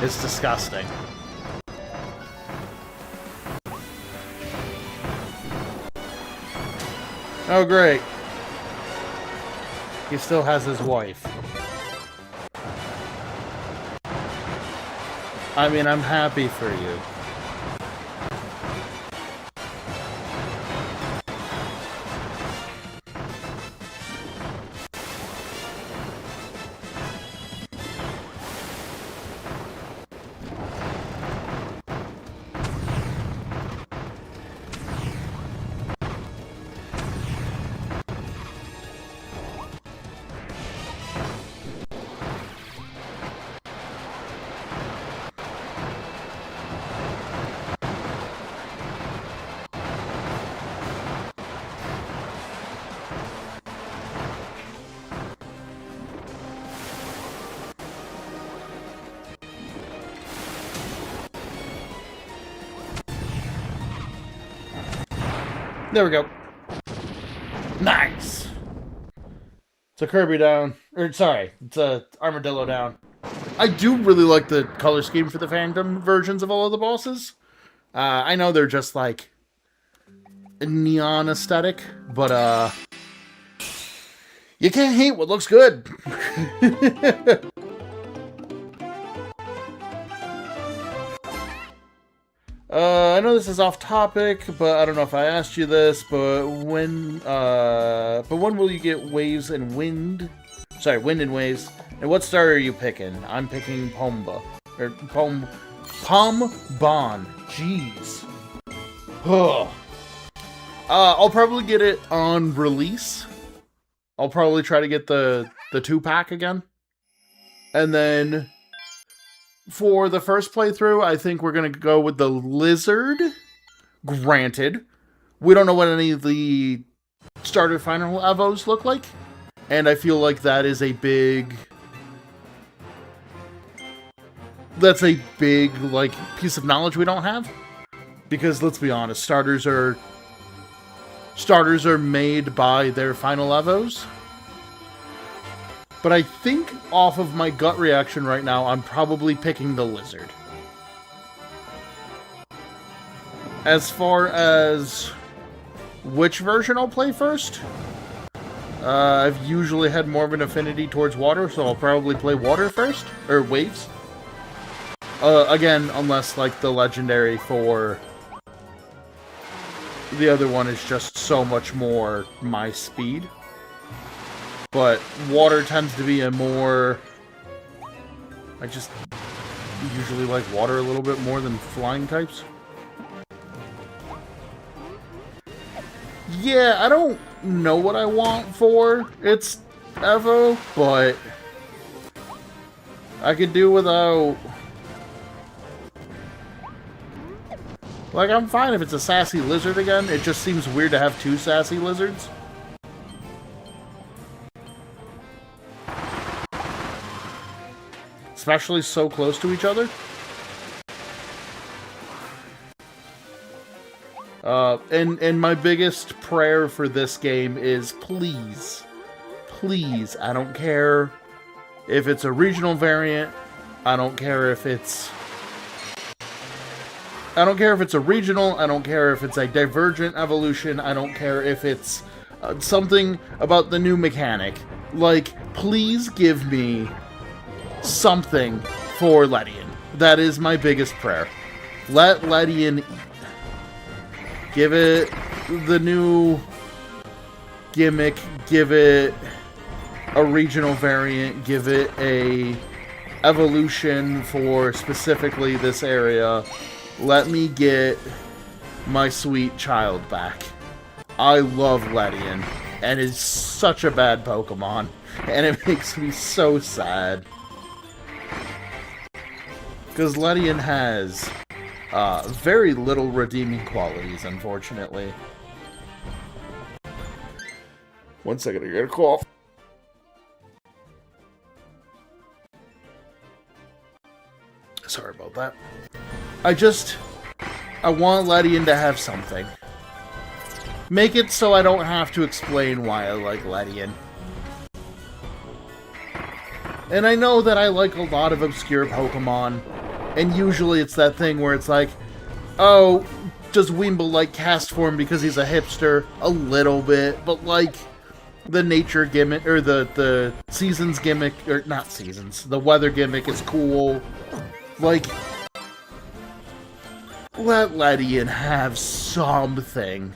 It's disgusting. Oh, great. He still has his wife. I mean, I'm happy for you. There we go. Nice! It's a Kirby down. Or, sorry, it's a Armadillo down. I do really like the color scheme for the Phantom versions of all of the bosses. I know they're just, like, neon aesthetic, but, you can't hate what looks good. I know this is off topic, but I don't know if I asked you this, but when will you get Waves and Wind? Sorry, Wind and Waves. And what star are you picking? I'm picking Pomba. Or Pombon. Jeez. Ugh. I'll probably get it on release. I'll probably try to get the 2-pack again. And then for the first playthrough, I think we're going to go with the Lizard. Granted, we don't know what any of the starter final Evos look like. And I feel like that is a big... That's a big, like, piece of knowledge we don't have. Because, let's be honest, starters are made by their final Evos. But I think off of my gut reaction right now, I'm probably picking the Lizard. As far as which version I'll play first, I've usually had more of an affinity towards water, so I'll probably play water first, or waves. Again, unless, like, the legendary for the other one is just so much more my speed. But water tends to be a more... I just usually like water a little bit more than flying types. Yeah, I don't know what I want for its Evo, but I could do without... Like, I'm fine if it's a sassy lizard again. It just seems weird to have 2 sassy lizards. Especially so close to each other. And my biggest prayer for this game is please, please, I don't care if it's a regional variant, I don't care if it's a regional, I don't care if it's a divergent evolution, I don't care if it's something about the new mechanic. Like, please give me something for Ledian. That is my biggest prayer. Let Ledian... Give it the new gimmick, give it a regional variant, give it a evolution for specifically this area. Let me get my sweet child back. I love Ledian, and it's such a bad Pokemon, and it makes me so sad. Because Ledian has very little redeeming qualities, unfortunately. One second, I got a cough. Sorry about that. I want Ledian to have something. Make it so I don't have to explain why I like Ledian. And I know that I like a lot of obscure Pokemon, and usually it's that thing where it's like, oh, does Weemble like Cast Form because he's a hipster? A little bit, but like, the nature gimmick, or the seasons gimmick, or not seasons, the weather gimmick is cool. Like, let Ledian have something.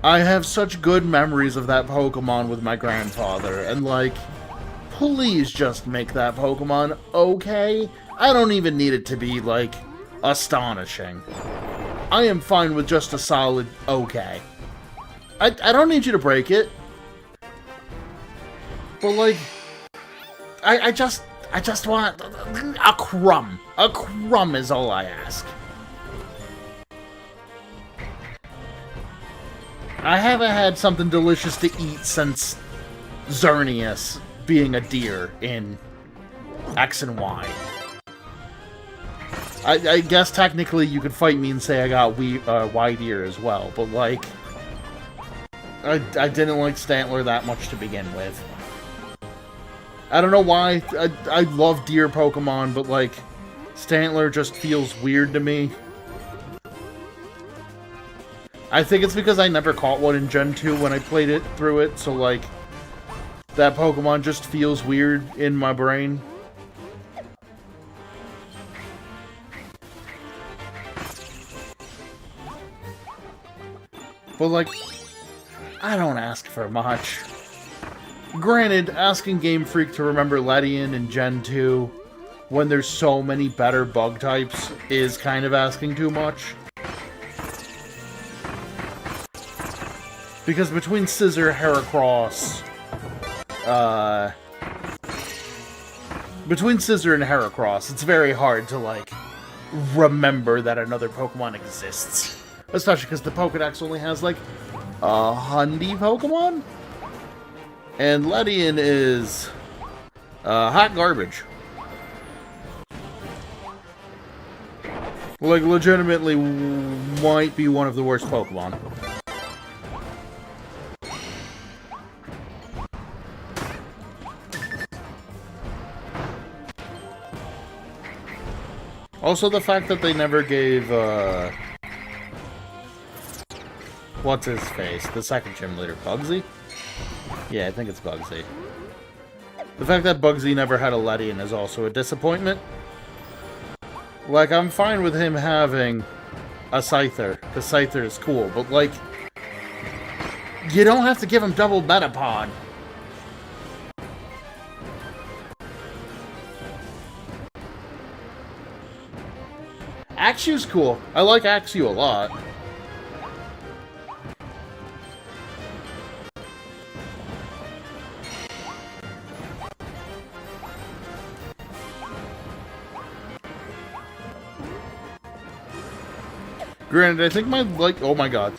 I have such good memories of that Pokemon with my grandfather, and like, please just make that Pokemon okay. I don't even need it to be, like, astonishing. I am fine with just a solid okay. I don't need you to break it. But, like, I just want a crumb. A crumb is all I ask. I haven't had something delicious to eat since Xerneas being a deer in X and Y. I guess technically you could fight me and say I got wide ear as well, but like, I didn't like Stantler that much to begin with. I don't know why. I love deer Pokemon, but, like, Stantler just feels weird to me. I think it's because I never caught one in Gen 2 when I played it through it, so, like, that Pokemon just feels weird in my brain. But, like, I don't ask for much. Granted, asking Game Freak to remember Ledian in Gen 2 when there's so many better bug types is kind of asking too much. Because between Scizor, Heracross, between Scizor and Heracross, it's very hard to, like, remember that another Pokemon exists. Especially because the Pokedex only has, like, 100 Pokemon? And Ledian is hot garbage. Like, legitimately might be one of the worst Pokemon. Also, the fact that they never gave, what's his face? The second gym leader, Bugsy? Yeah, I think it's Bugsy. The fact that Bugsy never had a Ledian is also a disappointment. Like, I'm fine with him having a Scyther, because Scyther is cool, but, like, you don't have to give him double Metapod. Axew's cool. I like Axew a lot. Granted, I think my, like, oh my god.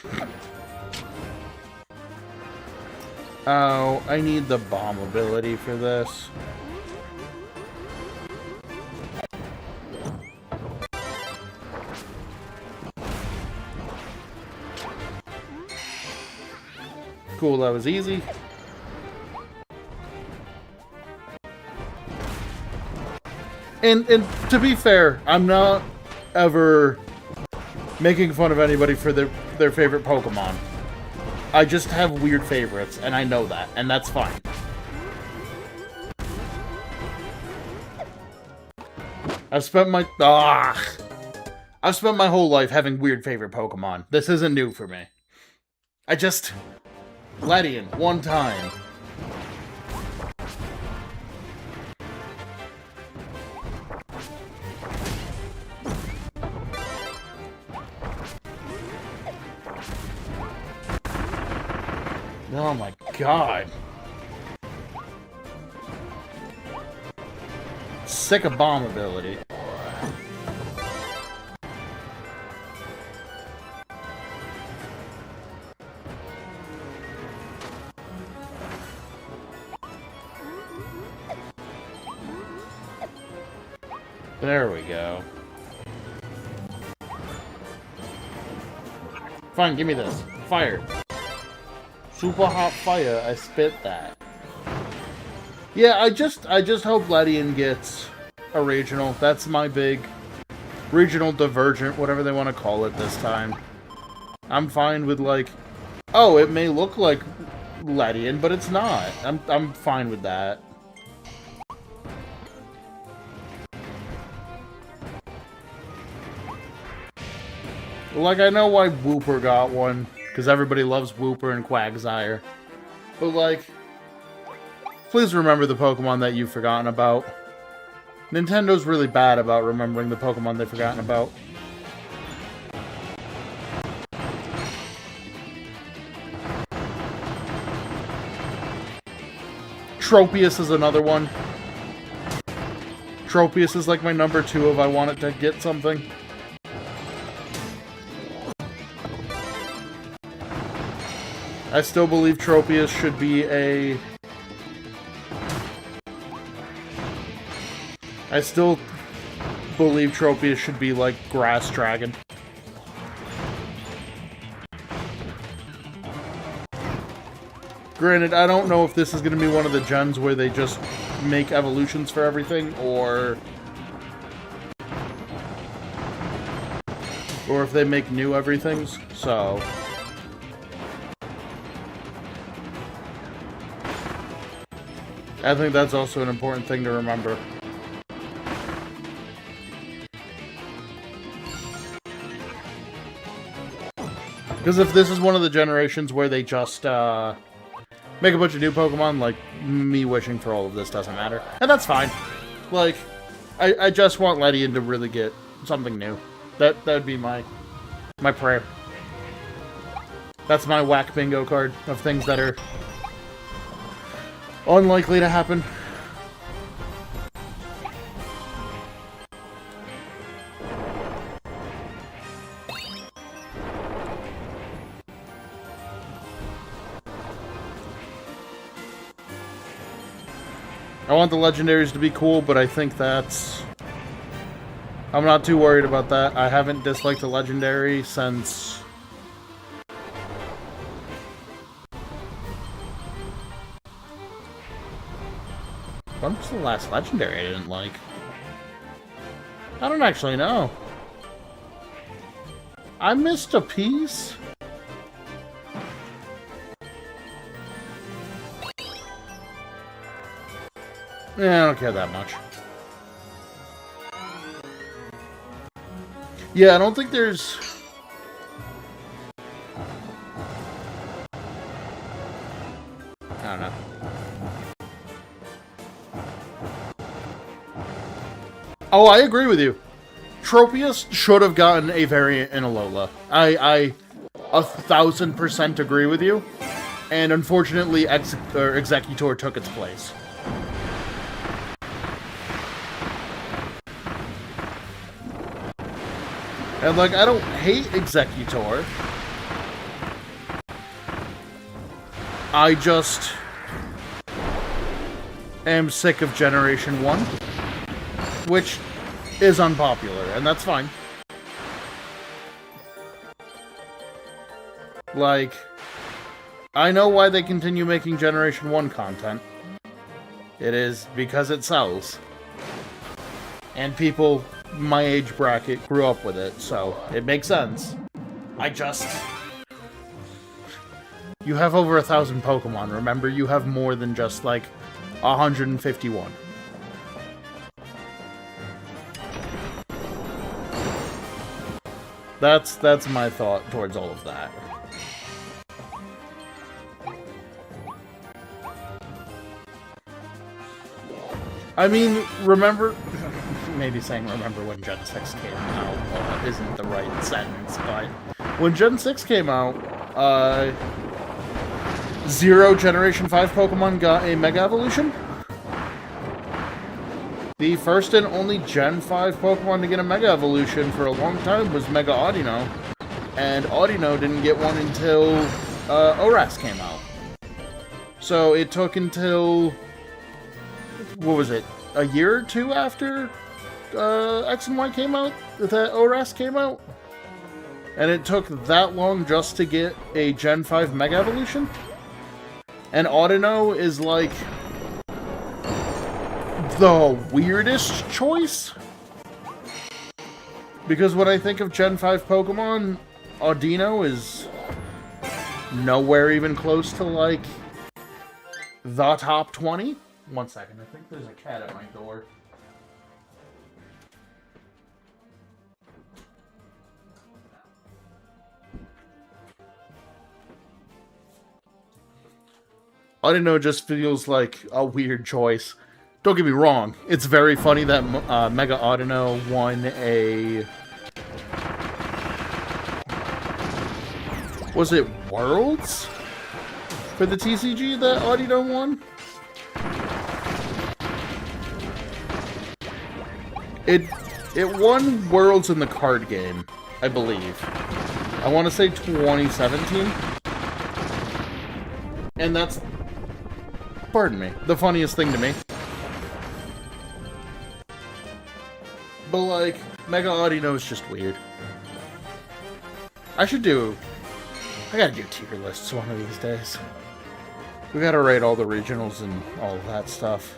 Oh, I need the bomb ability for this. Cool, that was easy. And to be fair, I'm not ever making fun of anybody for their favorite Pokemon. I just have weird favorites, and I know that, and that's fine. I've spent my whole life having weird favorite Pokemon. This isn't new for me. Ledian, one time. Oh my god. Sick of bomb ability. There we go. Fine, give me this. Fire. Super hot fire, I spit that. Yeah, I just hope Ledian gets a regional. That's my big regional divergent, whatever they want to call it this time. I'm fine with, like, oh, it may look like Ledian, but it's not. I'm fine with that. Like, I know why Wooper got one, because everybody loves Wooper and Quagsire. But, like, please remember the Pokemon that you've forgotten about. Nintendo's really bad about remembering the Pokemon they've forgotten about. Tropius is another one. Tropius is like my number 2 if I wanted to get something. I still believe Tropius should be a... I still believe Tropius should be like Grass Dragon. Granted, I don't know if this is going to be one of the gens where they just make evolutions for everything, or if they make new everythings, so... I think that's also an important thing to remember. Because if this is one of the generations where they just, make a bunch of new Pokemon, like, me wishing for all of this doesn't matter. And that's fine. Like, I just want Ledian to really get something new. That would be my prayer. That's my whack bingo card of things that are unlikely to happen. I want the legendaries to be cool, but I think that's... I'm not too worried about that. I haven't disliked a legendary since... When was the last legendary I didn't like? I don't actually know. I missed a piece? Yeah, I don't care that much. Yeah, I don't think there's... I don't know. Oh, I agree with you. Tropius should have gotten a variant in Alola. I 1000% agree with you. And unfortunately, Executor took its place. And, like, I don't hate Executor. I just am sick of Generation 1. Which is unpopular, and that's fine. Like, I know why they continue making Generation 1 content. It is because it sells. And people my age bracket grew up with it, so it makes sense. I just... You have over 1,000 Pokemon, remember? You have more than just, like, 151. That's my thought towards all of that. I mean, remember... Maybe saying remember when Gen 6 came out isn't the right sentence, but... When Gen 6 came out, 0 Generation 5 Pokemon got a Mega Evolution. The first and only Gen 5 Pokemon to get a Mega Evolution for a long time was Mega Audino. And Audino didn't get one until ORAS came out. So it took until... What was it? A year or two after X and Y came out? That ORAS came out? And it took that long just to get a Gen 5 Mega Evolution? And Audino is like... the weirdest choice? Because when I think of Gen 5 Pokemon, Audino is nowhere even close to, like, the top 20. One second, I think there's a cat at my door. Audino just feels like a weird choice. Don't get me wrong, it's very funny that Mega Audino won a... Was it Worlds? For the TCG that Audino won? It won Worlds in the card game, I believe. I want to say 2017. And that's, pardon me, the funniest thing to me. But, like, Mega Audino is just weird. I gotta do tier lists one of these days. We gotta rate all the regionals and all of that stuff.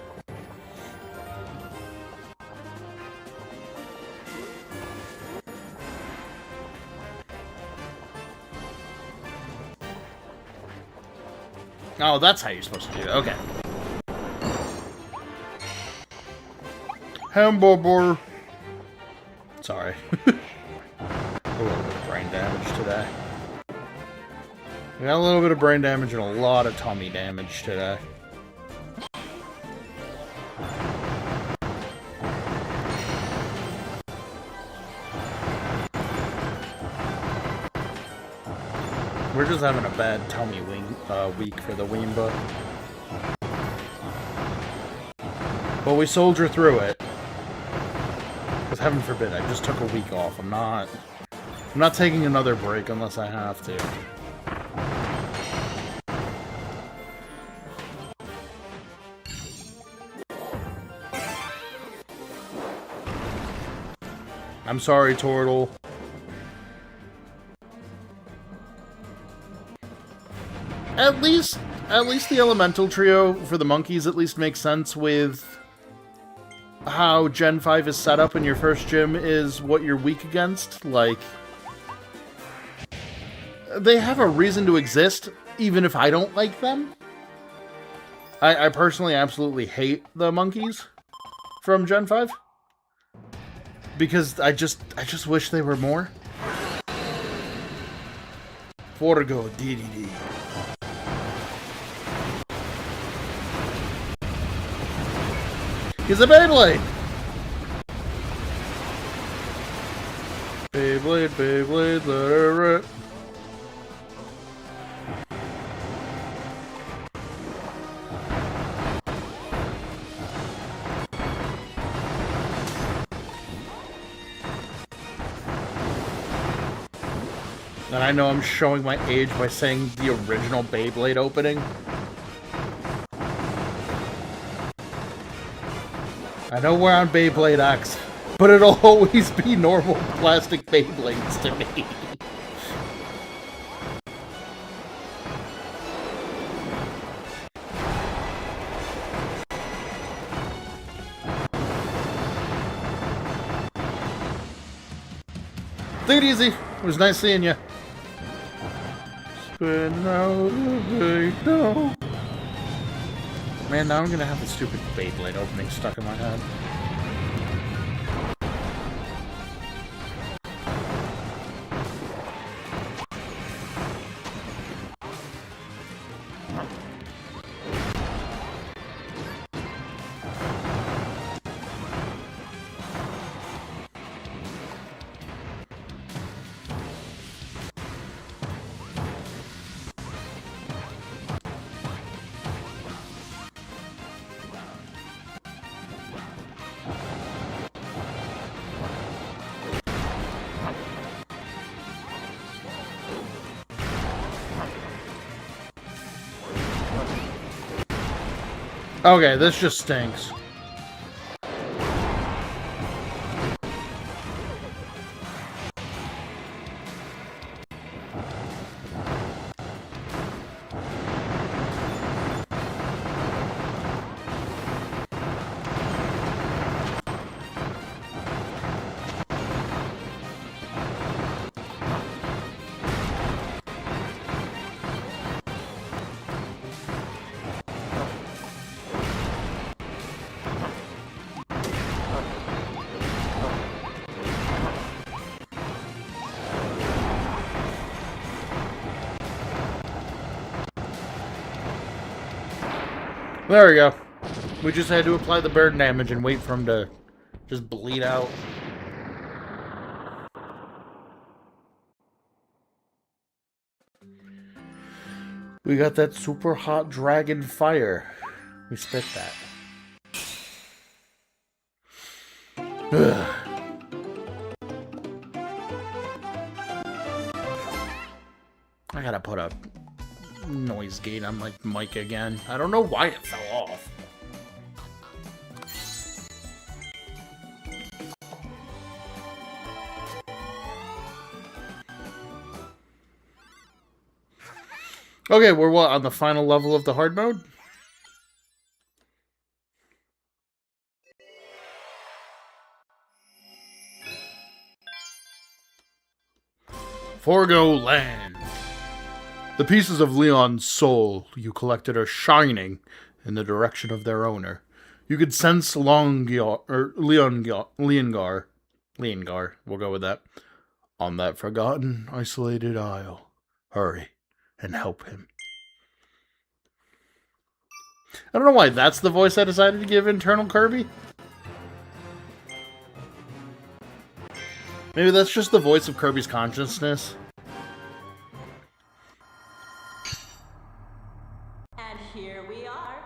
Oh, that's how you're supposed to do it. Okay. Hamburger. Sorry. A little bit of brain damage today. I got a little bit of brain damage and a lot of tummy damage today. We're just having a bad tummy week for the Weemba. But we soldier through it. Because heaven forbid, I just took a week off. I'm not taking another break unless I have to. I'm sorry, Turtle. At least the elemental trio for the monkeys at least makes sense with how Gen 5 is set up and your first gym is what you're weak against. Like, they have a reason to exist, even if I don't like them. I personally absolutely hate the monkeys from Gen 5. Because I just wish they were more. Forgo DDD. He's a Beyblade! Beyblade, Beyblade, let her rip. And I know I'm showing my age by saying the original Beyblade opening. I know we're on Beyblade X, but it'll always be normal plastic Beyblades to me. Take it easy. It was nice seeing you. Spin out the no. Man, now I'm gonna have the stupid Beyblade opening stuck in my head. Okay, this just stinks. There we go. We just had to apply the burn damage and wait for him to just bleed out. We got that super hot dragon fire. We spit that. Ugh. I gotta put a noise gate on my mic again. I don't know why it fell off. Okay, we're what, on the final level of the hard mode? Forgo Land. The pieces of Leon's soul you collected are shining in the direction of their owner. You could sense Leongar, we'll go with that, on that forgotten, isolated isle. Hurry and help him. I don't know why that's the voice I decided to give Internal Kirby. Maybe that's just the voice of Kirby's consciousness. And here we are.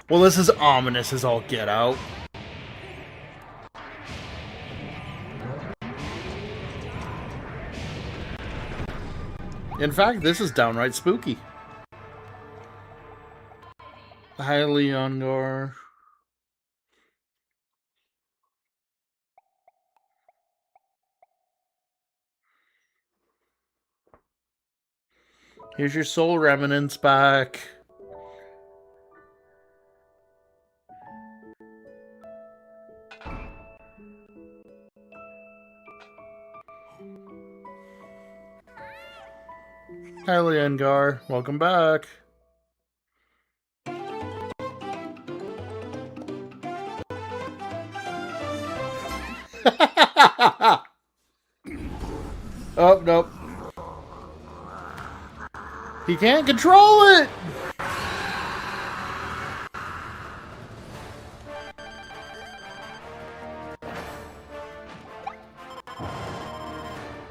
Well, this is ominous as all get out. In fact, this is downright spooky. Hi, Leongar. Here's your soul remnants back. Hi, Leongar. Welcome back. Oh, nope. He can't control it!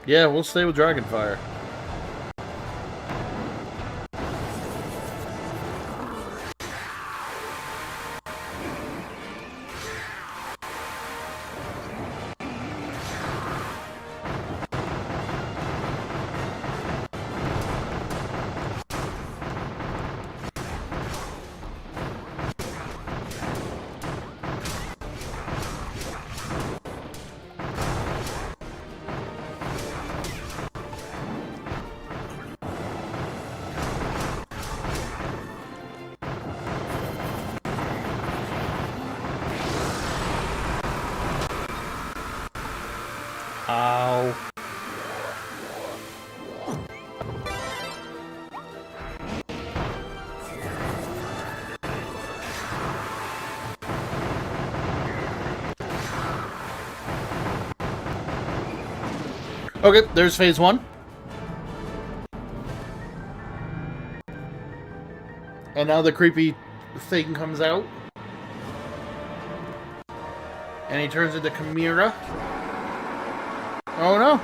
Yeah, we'll stay with Dragonfire. Ow. Okay, there's phase 1. And now the creepy thing comes out. And he turns into Chimera. Oh no!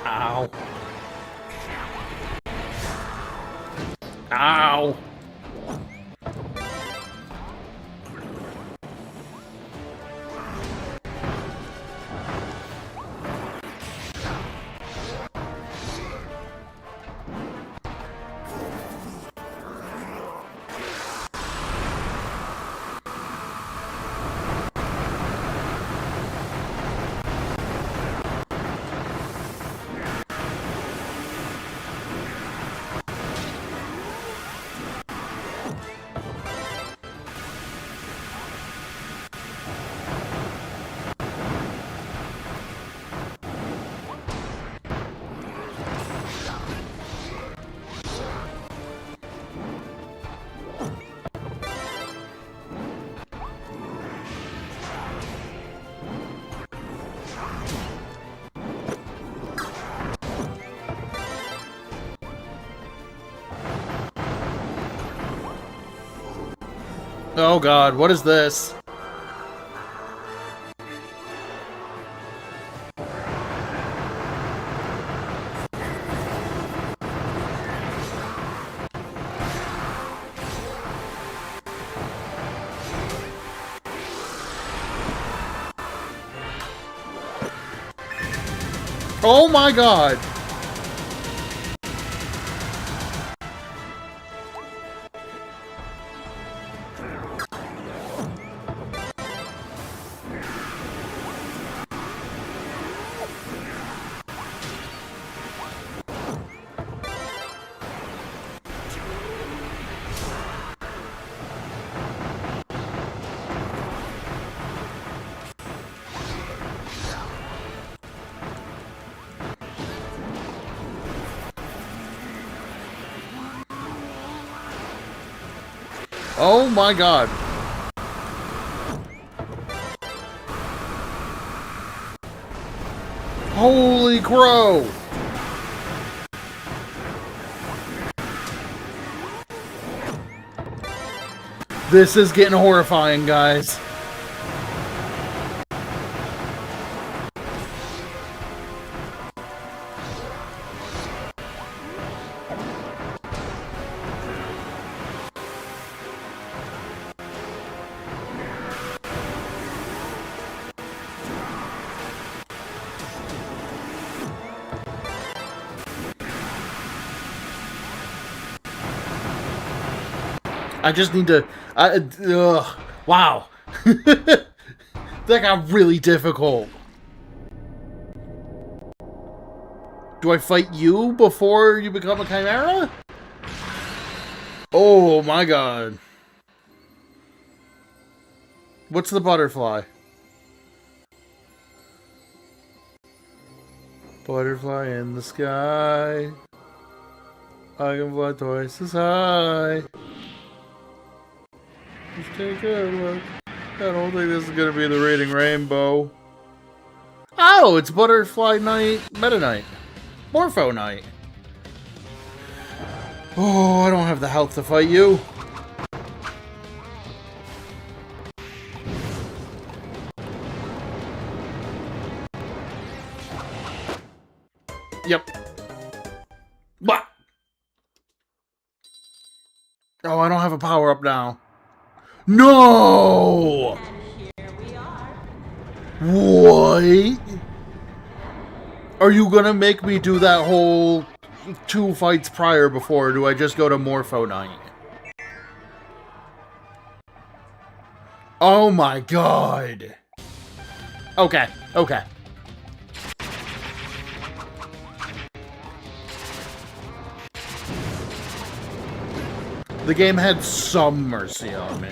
Ow. Ow! Oh god, what is this? Oh my god! Oh my god. Holy crow! This is getting horrifying, guys. I just need to... wow. That got really difficult. Do I fight you before you become a Chimera? Oh my god. What's the butterfly? Butterfly in the sky. I can fly twice as high. Just take a look. I don't think this is gonna be the Reading Rainbow. Oh, it's Butterfly Night, Meta Night. Morpho Night. Oh, I don't have the health to fight you. Yep. What? Oh, I don't have a power-up now. No! And here we are. What? Are you gonna make me do that whole 2 fights prior before, or do I just go to Morpho Night? Oh my god. Okay, okay. The game had some mercy on me.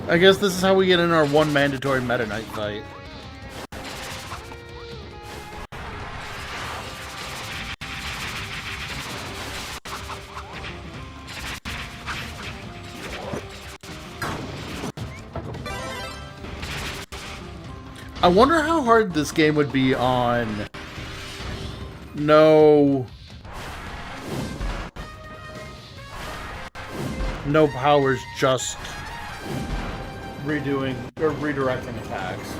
I guess this is how we get in our one mandatory Meta Knight fight. I wonder how hard this game would be on... No powers, just redoing or redirecting attacks.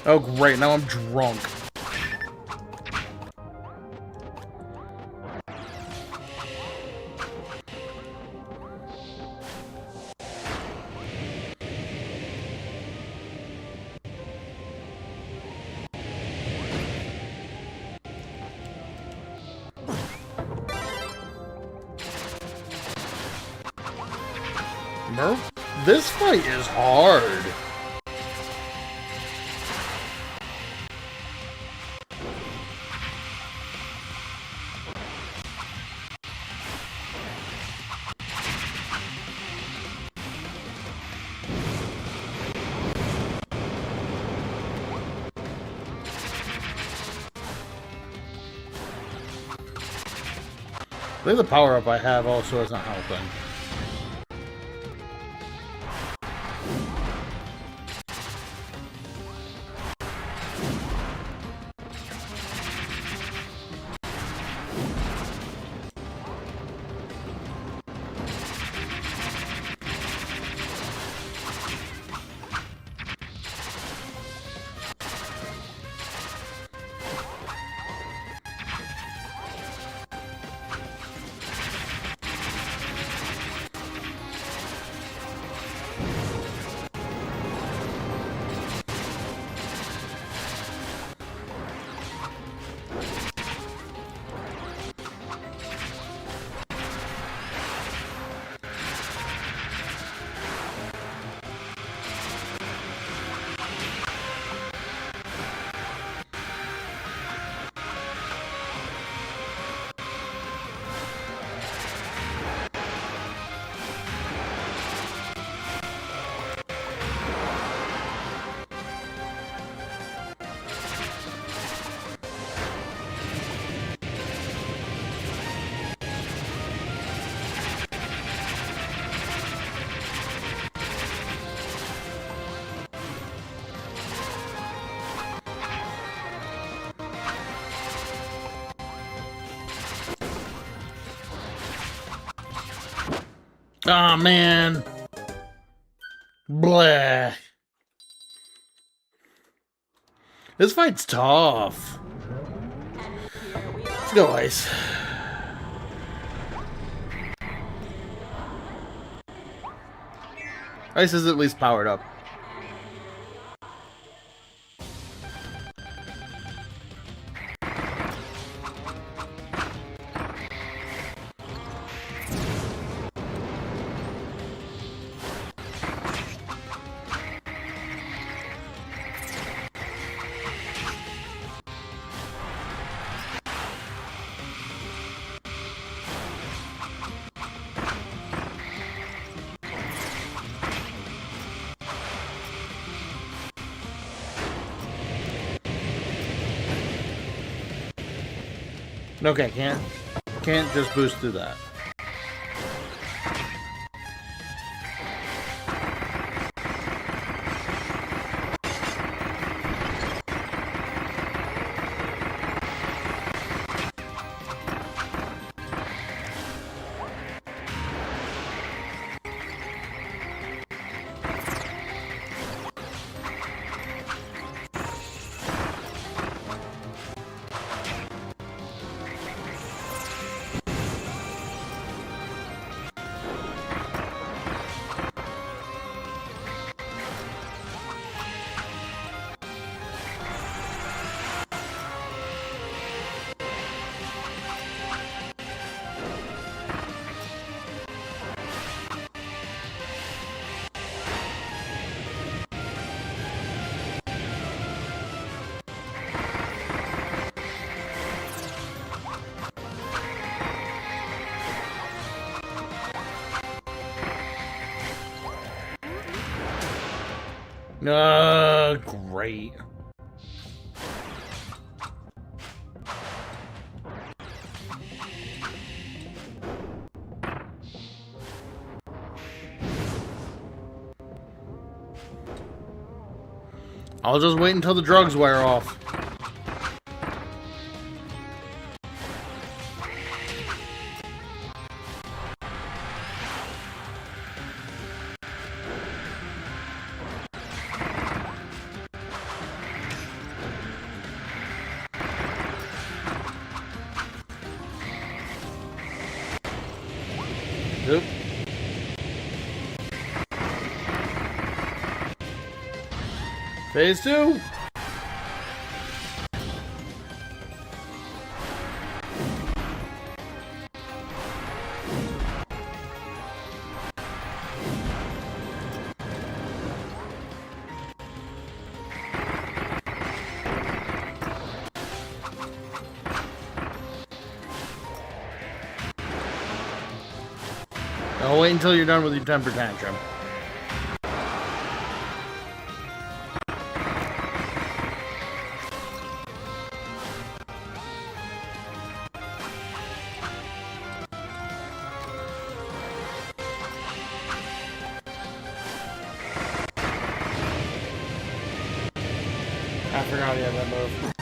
Oh, great. Now I'm drunk. Murph, this fight is hard. I think the power-up I have also isn't helping. Aw, man. Bleh. This fight's tough. Let's go, Ice. Ice is at least powered up. Okay, can't just boost through that. Great. I'll just wait until the drugs wear off. Oop. Phase 2. I'll wait until you're done with your temper tantrum. I forgot he had that move.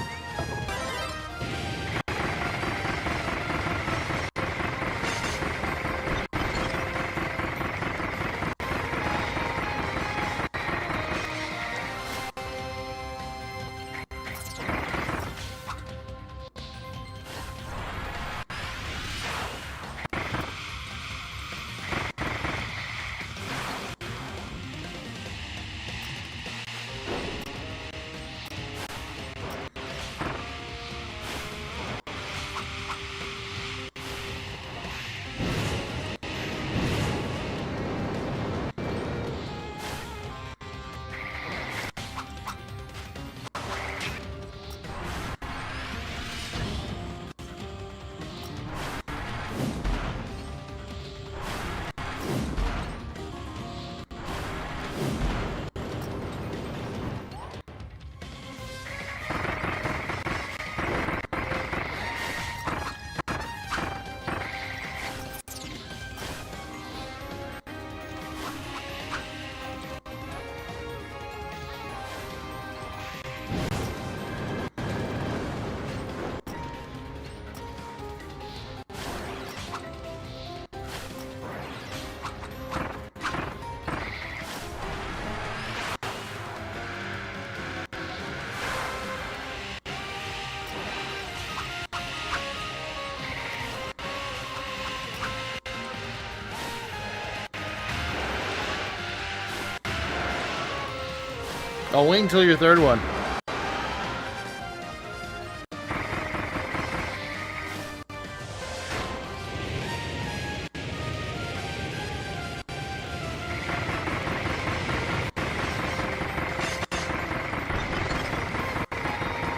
I'll wait until your third one.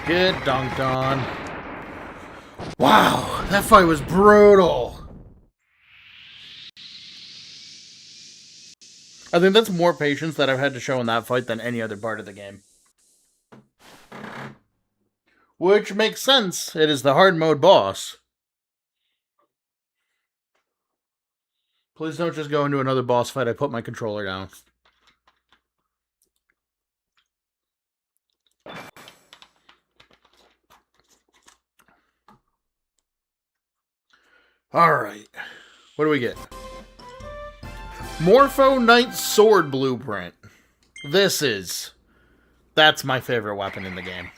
Get dunked on. Wow, that fight was brutal. I think that's more patience that I've had to show in that fight than any other part of the game. Which makes sense. It is the hard mode boss. Please don't just go into another boss fight. I put my controller down. Alright. What do we get? Morpho Knight Sword Blueprint. That's my favorite weapon in the game.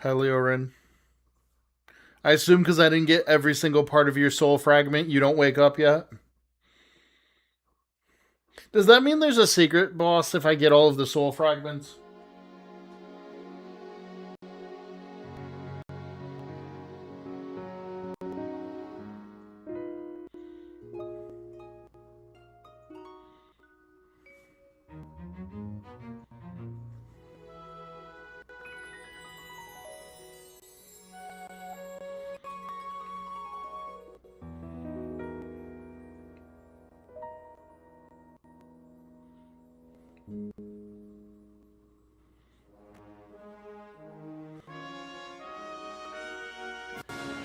Heliorin. I assume because I didn't get every single part of your soul fragment, you don't wake up yet? Does that mean there's a secret boss if I get all of the soul fragments?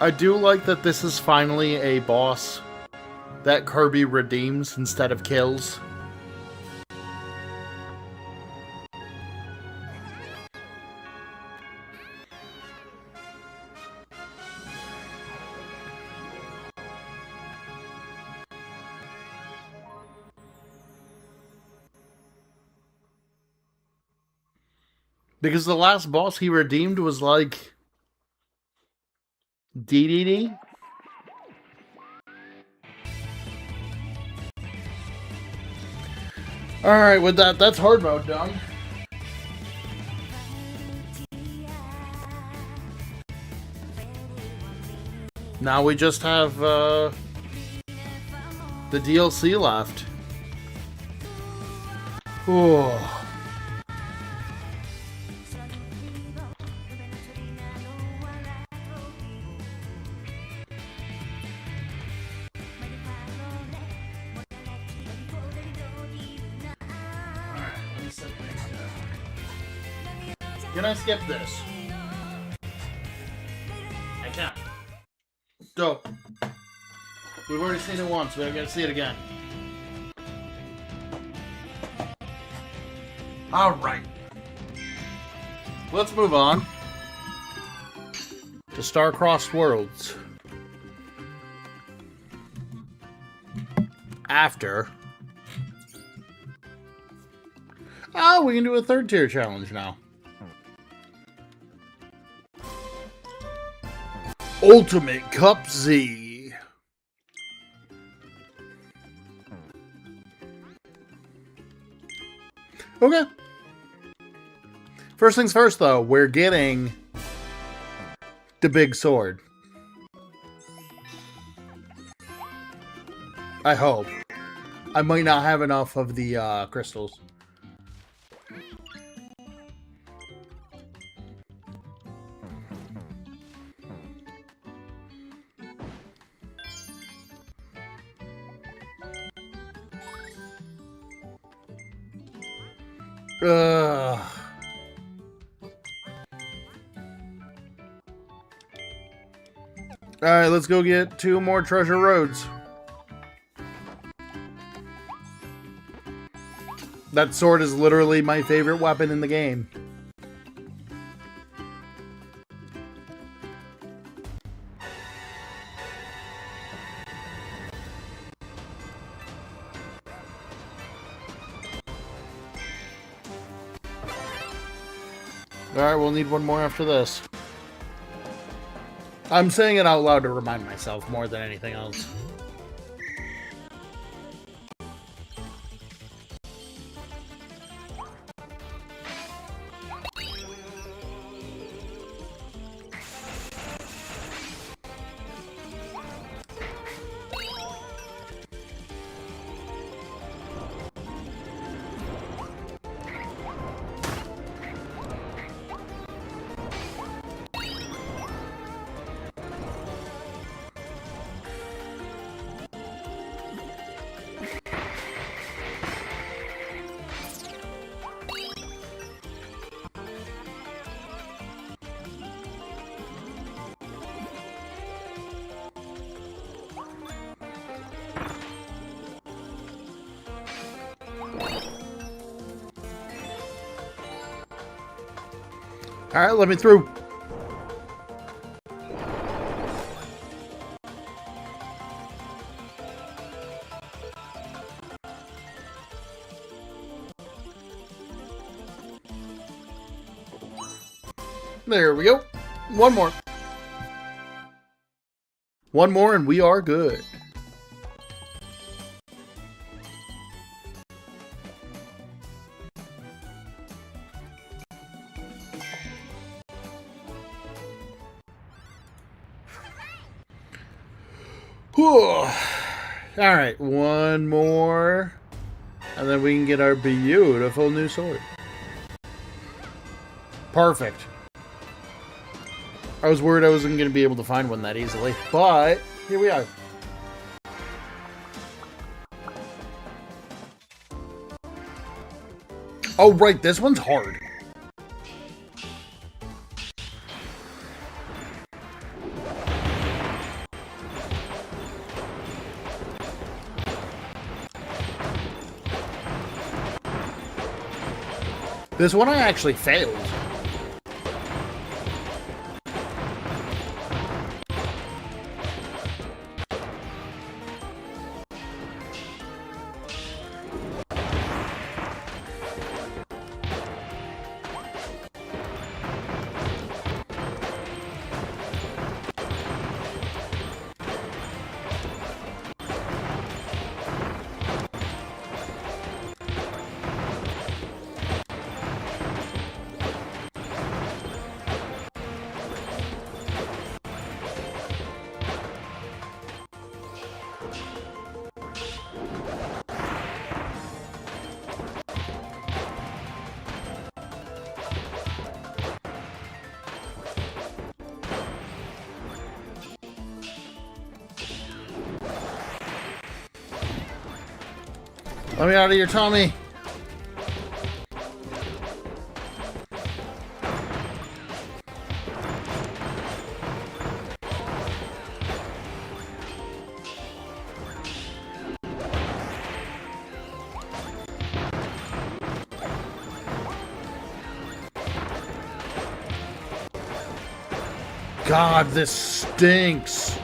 I do like that this is finally a boss that Kirby redeems instead of kills. Because the last boss he redeemed was like DDD. Alright, with that's hard mode done. Now we just have the DLC left. Ooh. Can I skip this? I can. Dope. We've already seen it once, but I'm gonna see it again. Alright. Let's move on to Star-Crossed Worlds. After. Oh, we can do a third tier challenge now. Ultimate Cup Z. Okay. First things first, though, we're getting the big sword. I hope. I might not have enough of the crystals. Alright, let's go get 2 more treasure roads. That sword is literally my favorite weapon in the game. Alright, we'll need 1 more after this. I'm saying it out loud to remind myself more than anything else. Alright, let me through. There we go. 1 more. 1 more and we are good. Alright, 1 more. And then we can get our beautiful new sword. Perfect. I was worried I wasn't going to be able to find one that easily. But, here we are. Oh, right, this one's hard. This one I actually failed. Let me out of your tummy. God, this stinks.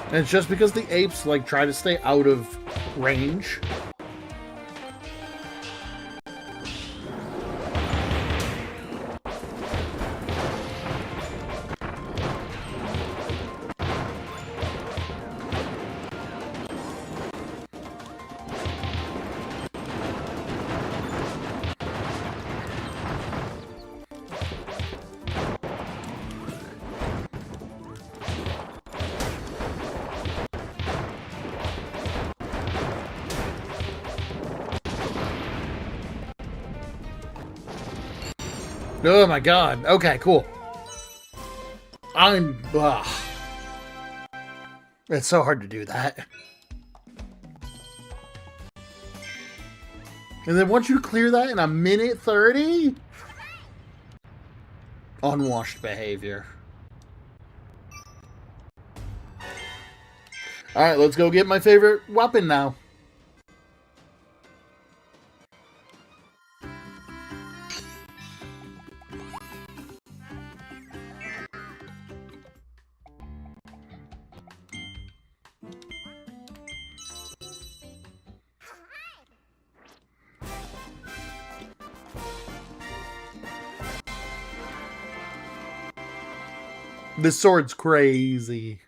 And it's just because the apes, like, try to stay out of range. Oh my god. Okay, cool. It's so hard to do that. And they want you to clear that in a minute 30? Unwashed behavior. Alright, let's go get my favorite weapon now. This sword's crazy.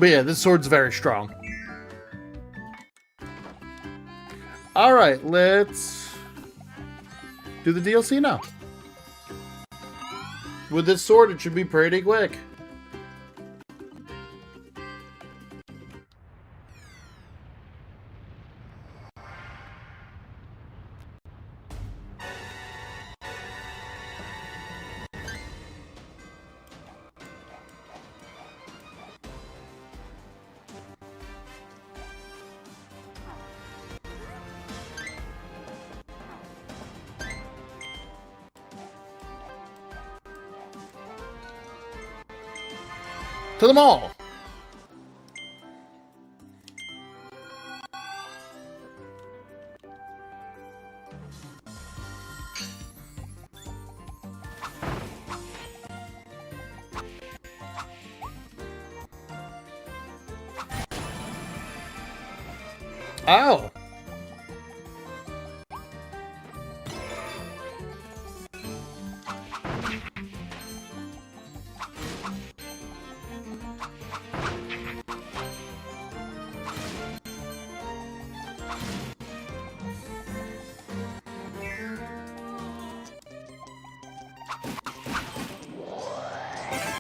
But yeah, this sword's very strong. Alright, let's do the DLC now. With this sword, it should be pretty quick. To the mall! Ow!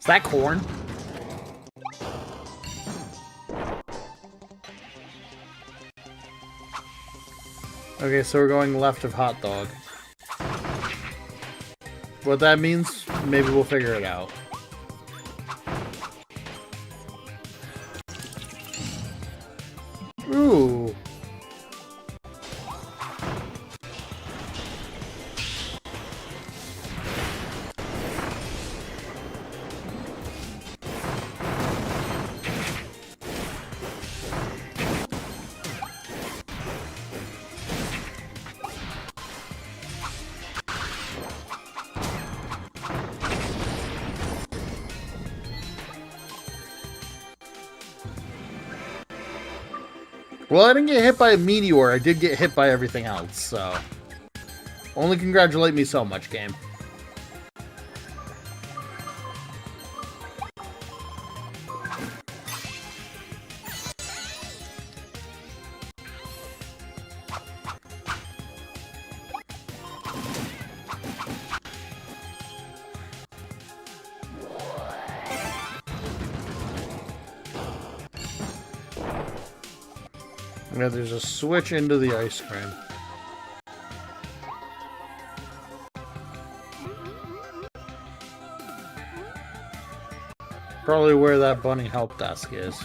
Is that corn? Okay, so we're going left of hot dog. What that means, maybe we'll figure it out. Ooh. Well, I didn't get hit by a meteor. I did get hit by everything else, so... Only congratulate me so much, game. Yeah, there's a switch into the ice cream. Probably where that bunny help desk is.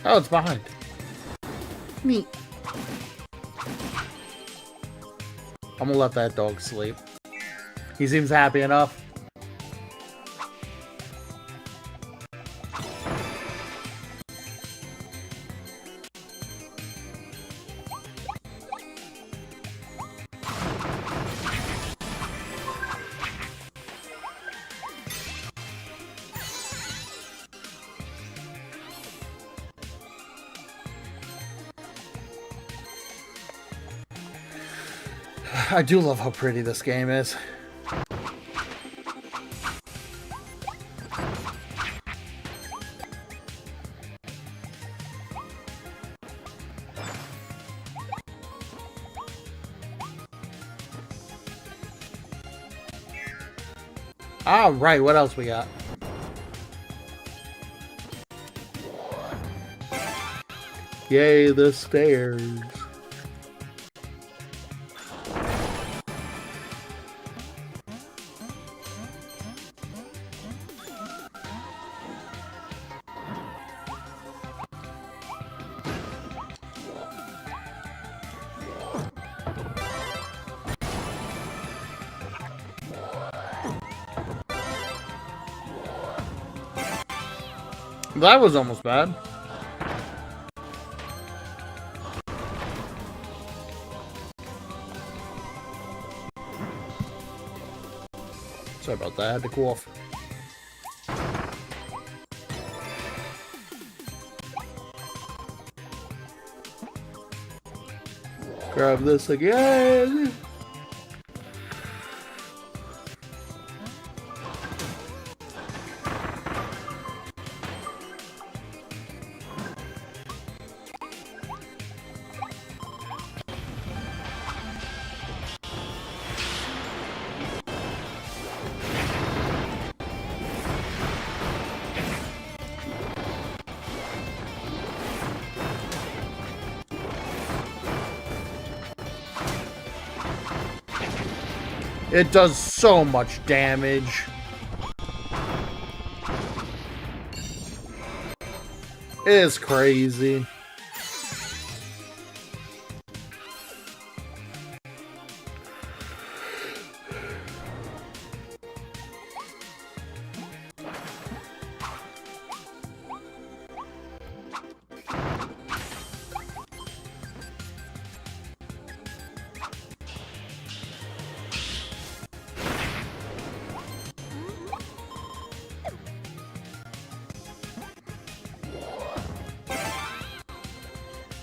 Oh, it's behind. Neat. I'm gonna let that dog sleep. He seems happy enough. I do love how pretty this game is. All right, what else we got? Yay, the stairs. That was almost bad. Sorry about that, I had to cool off. Grab this again. It does so much damage. It is crazy.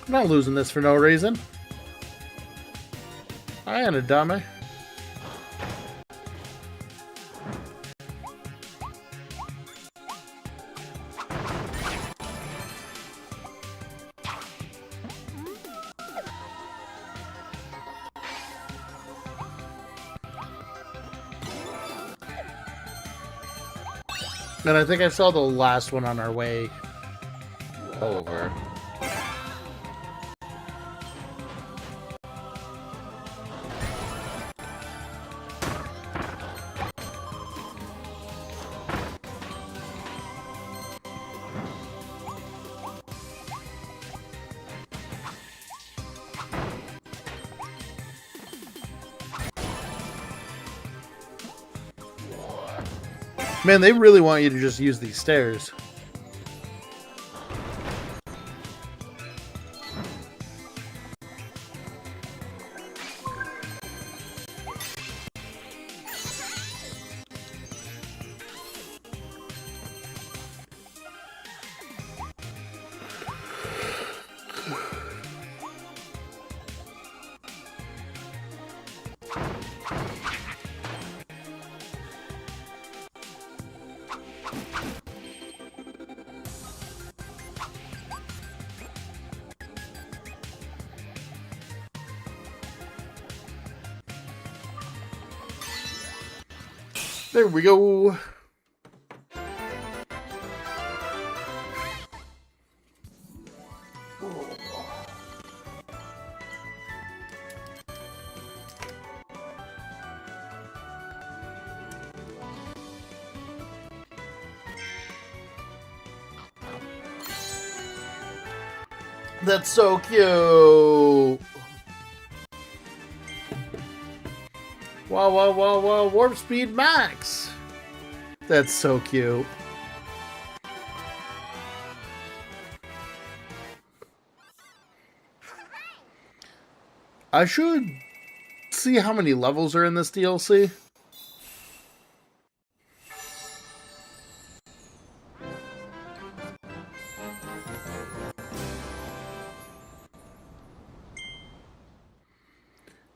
I'm not losing this for no reason. I ain't a dummy. And I think I saw the last one on our way over. Man, they really want you to just use these stairs. There we go. That's so cute. Wow, wow, wow, wow. Warp speed max. That's so cute. I should see how many levels are in this DLC.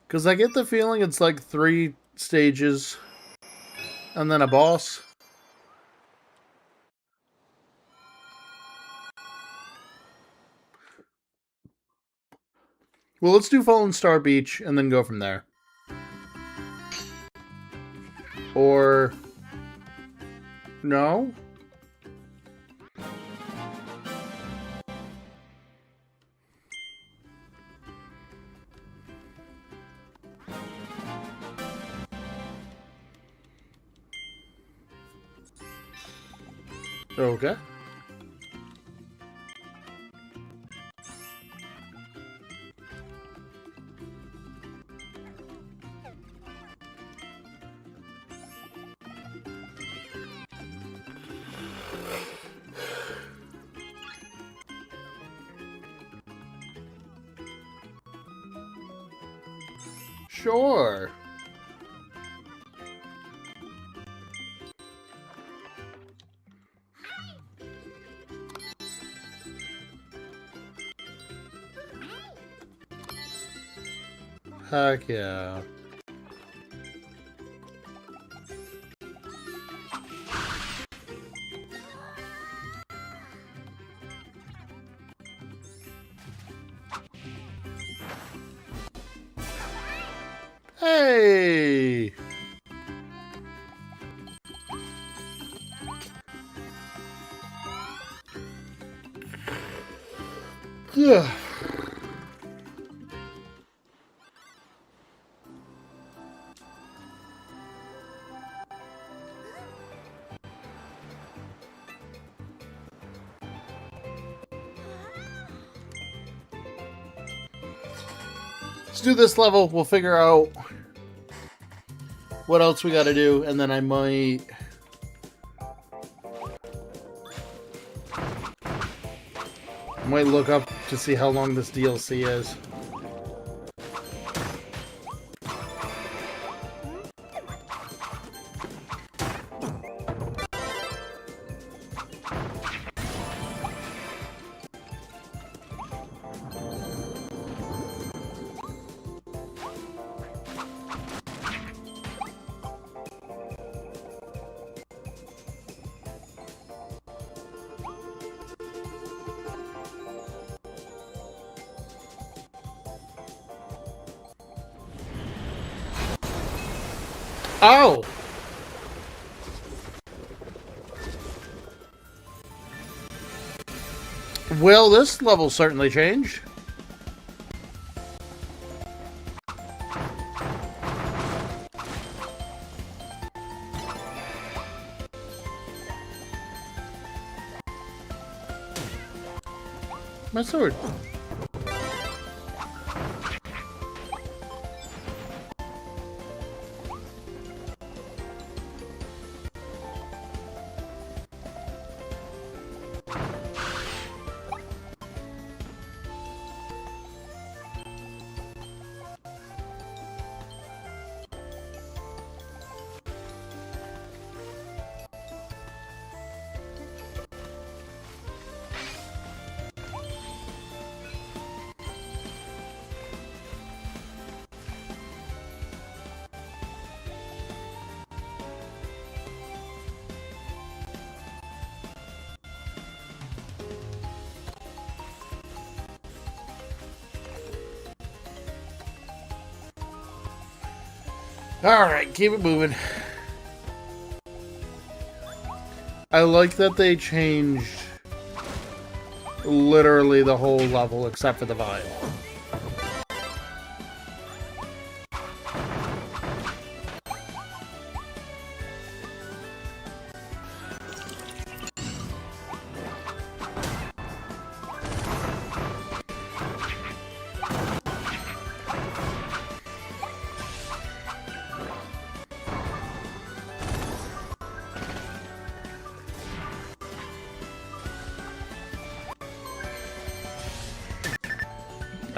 Because I get the feeling it's like 3 stages and then a boss. Well, let's do Fallen Star Beach and then go from there. Or... no? Okay. Sure. Heck yeah. Hey! Yeah. Let's do this level. We'll figure out what else we gotta do, and then I might... look up to see how long this DLC is. Oh! Well, this level certainly changed. My sword. Alright, keep it moving. I like that they changed literally the whole level except for the vibe.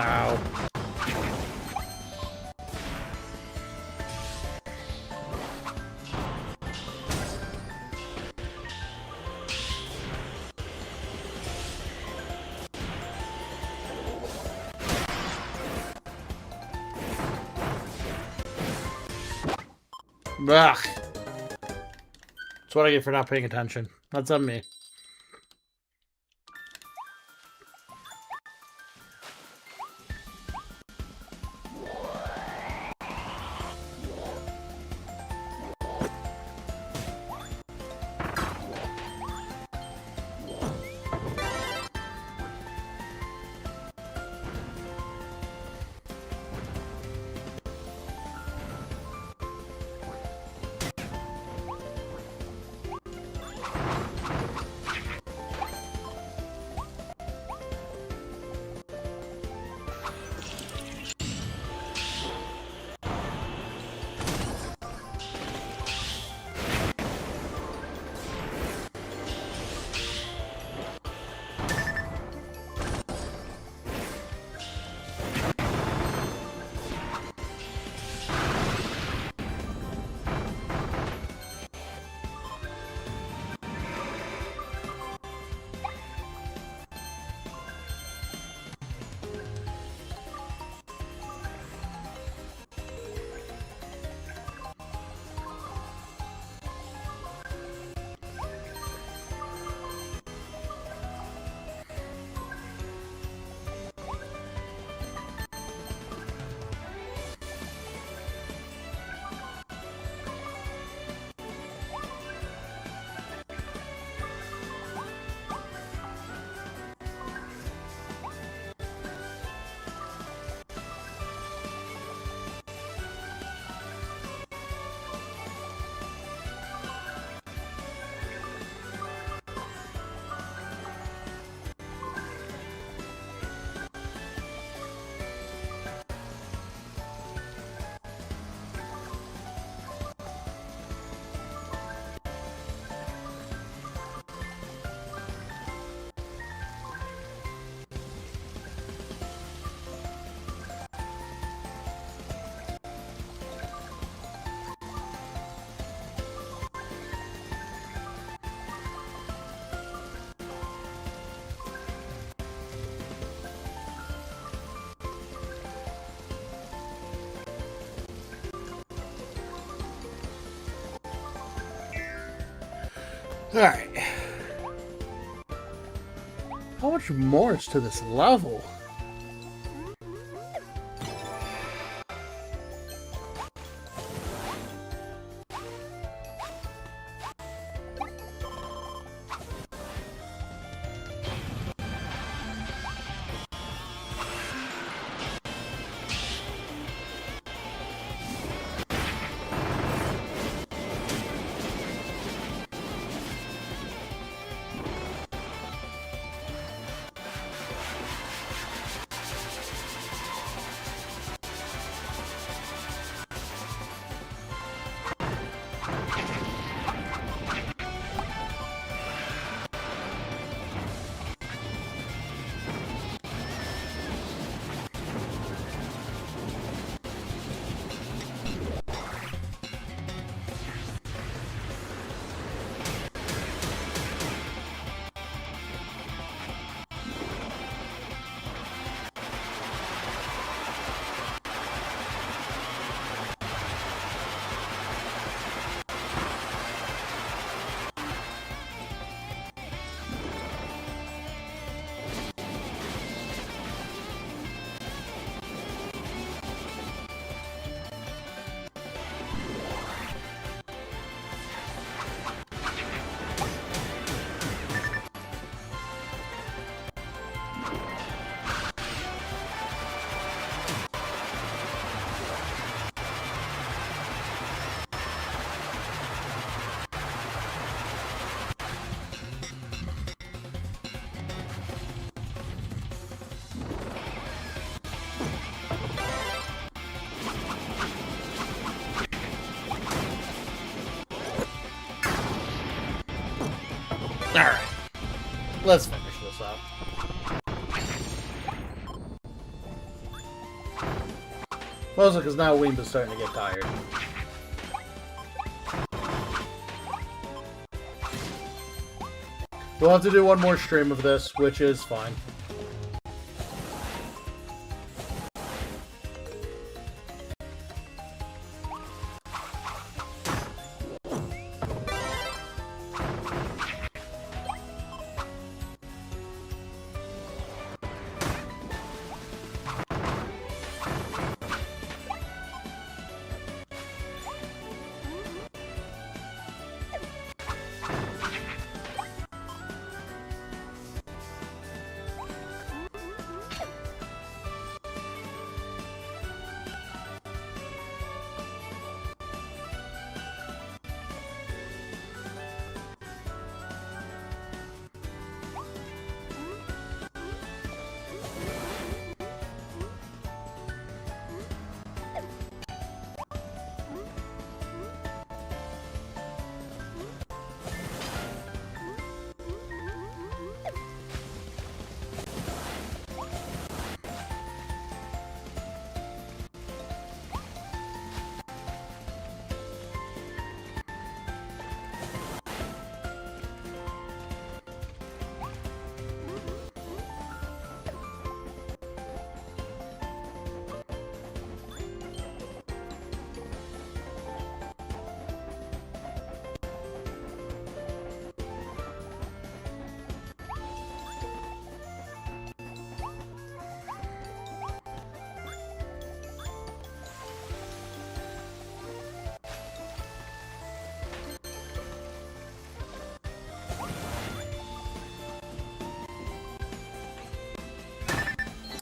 Ow. Ugh. That's what I get for not paying attention. That's on me. Alright. How much more is to this level? Alright. Let's finish this up. Mostly because now Weemba's starting to get tired. We'll have to do one more stream of this, which is fine.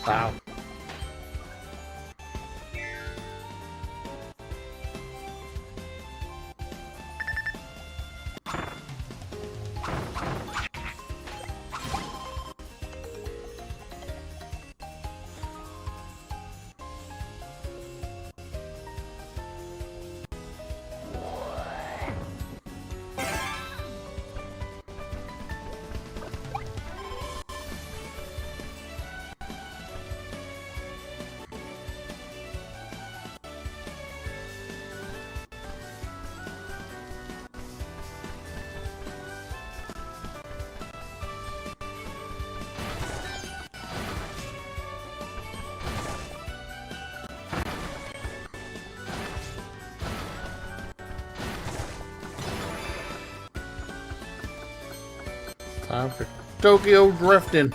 Wow. Time for Tokyo drifting.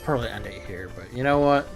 Probably end it here, but you know what?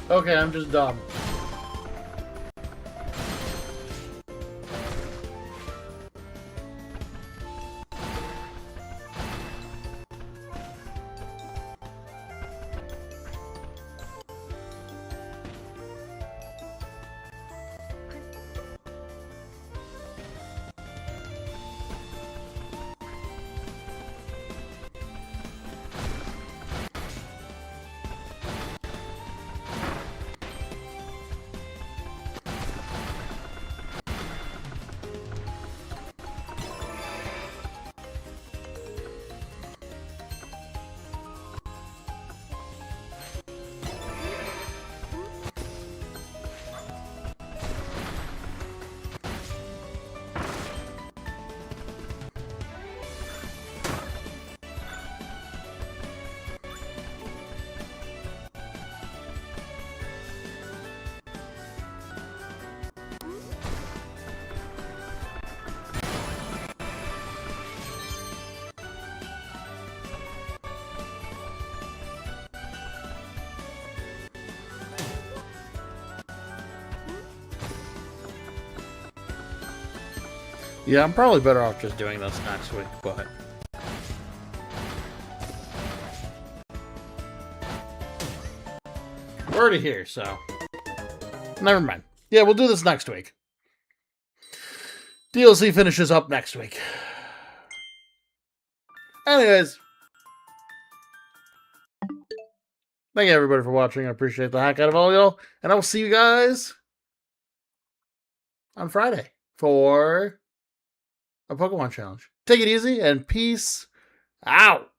Okay, I'm just dumb. Yeah, I'm probably better off just doing this next week, but... we're already here, so... never mind. Yeah, we'll do this next week. DLC finishes up next week. Anyways. Thank you, everybody, for watching. I appreciate the heck out of all y'all. And I will see you guys on Friday for a Pokemon challenge. Take it easy, and peace out.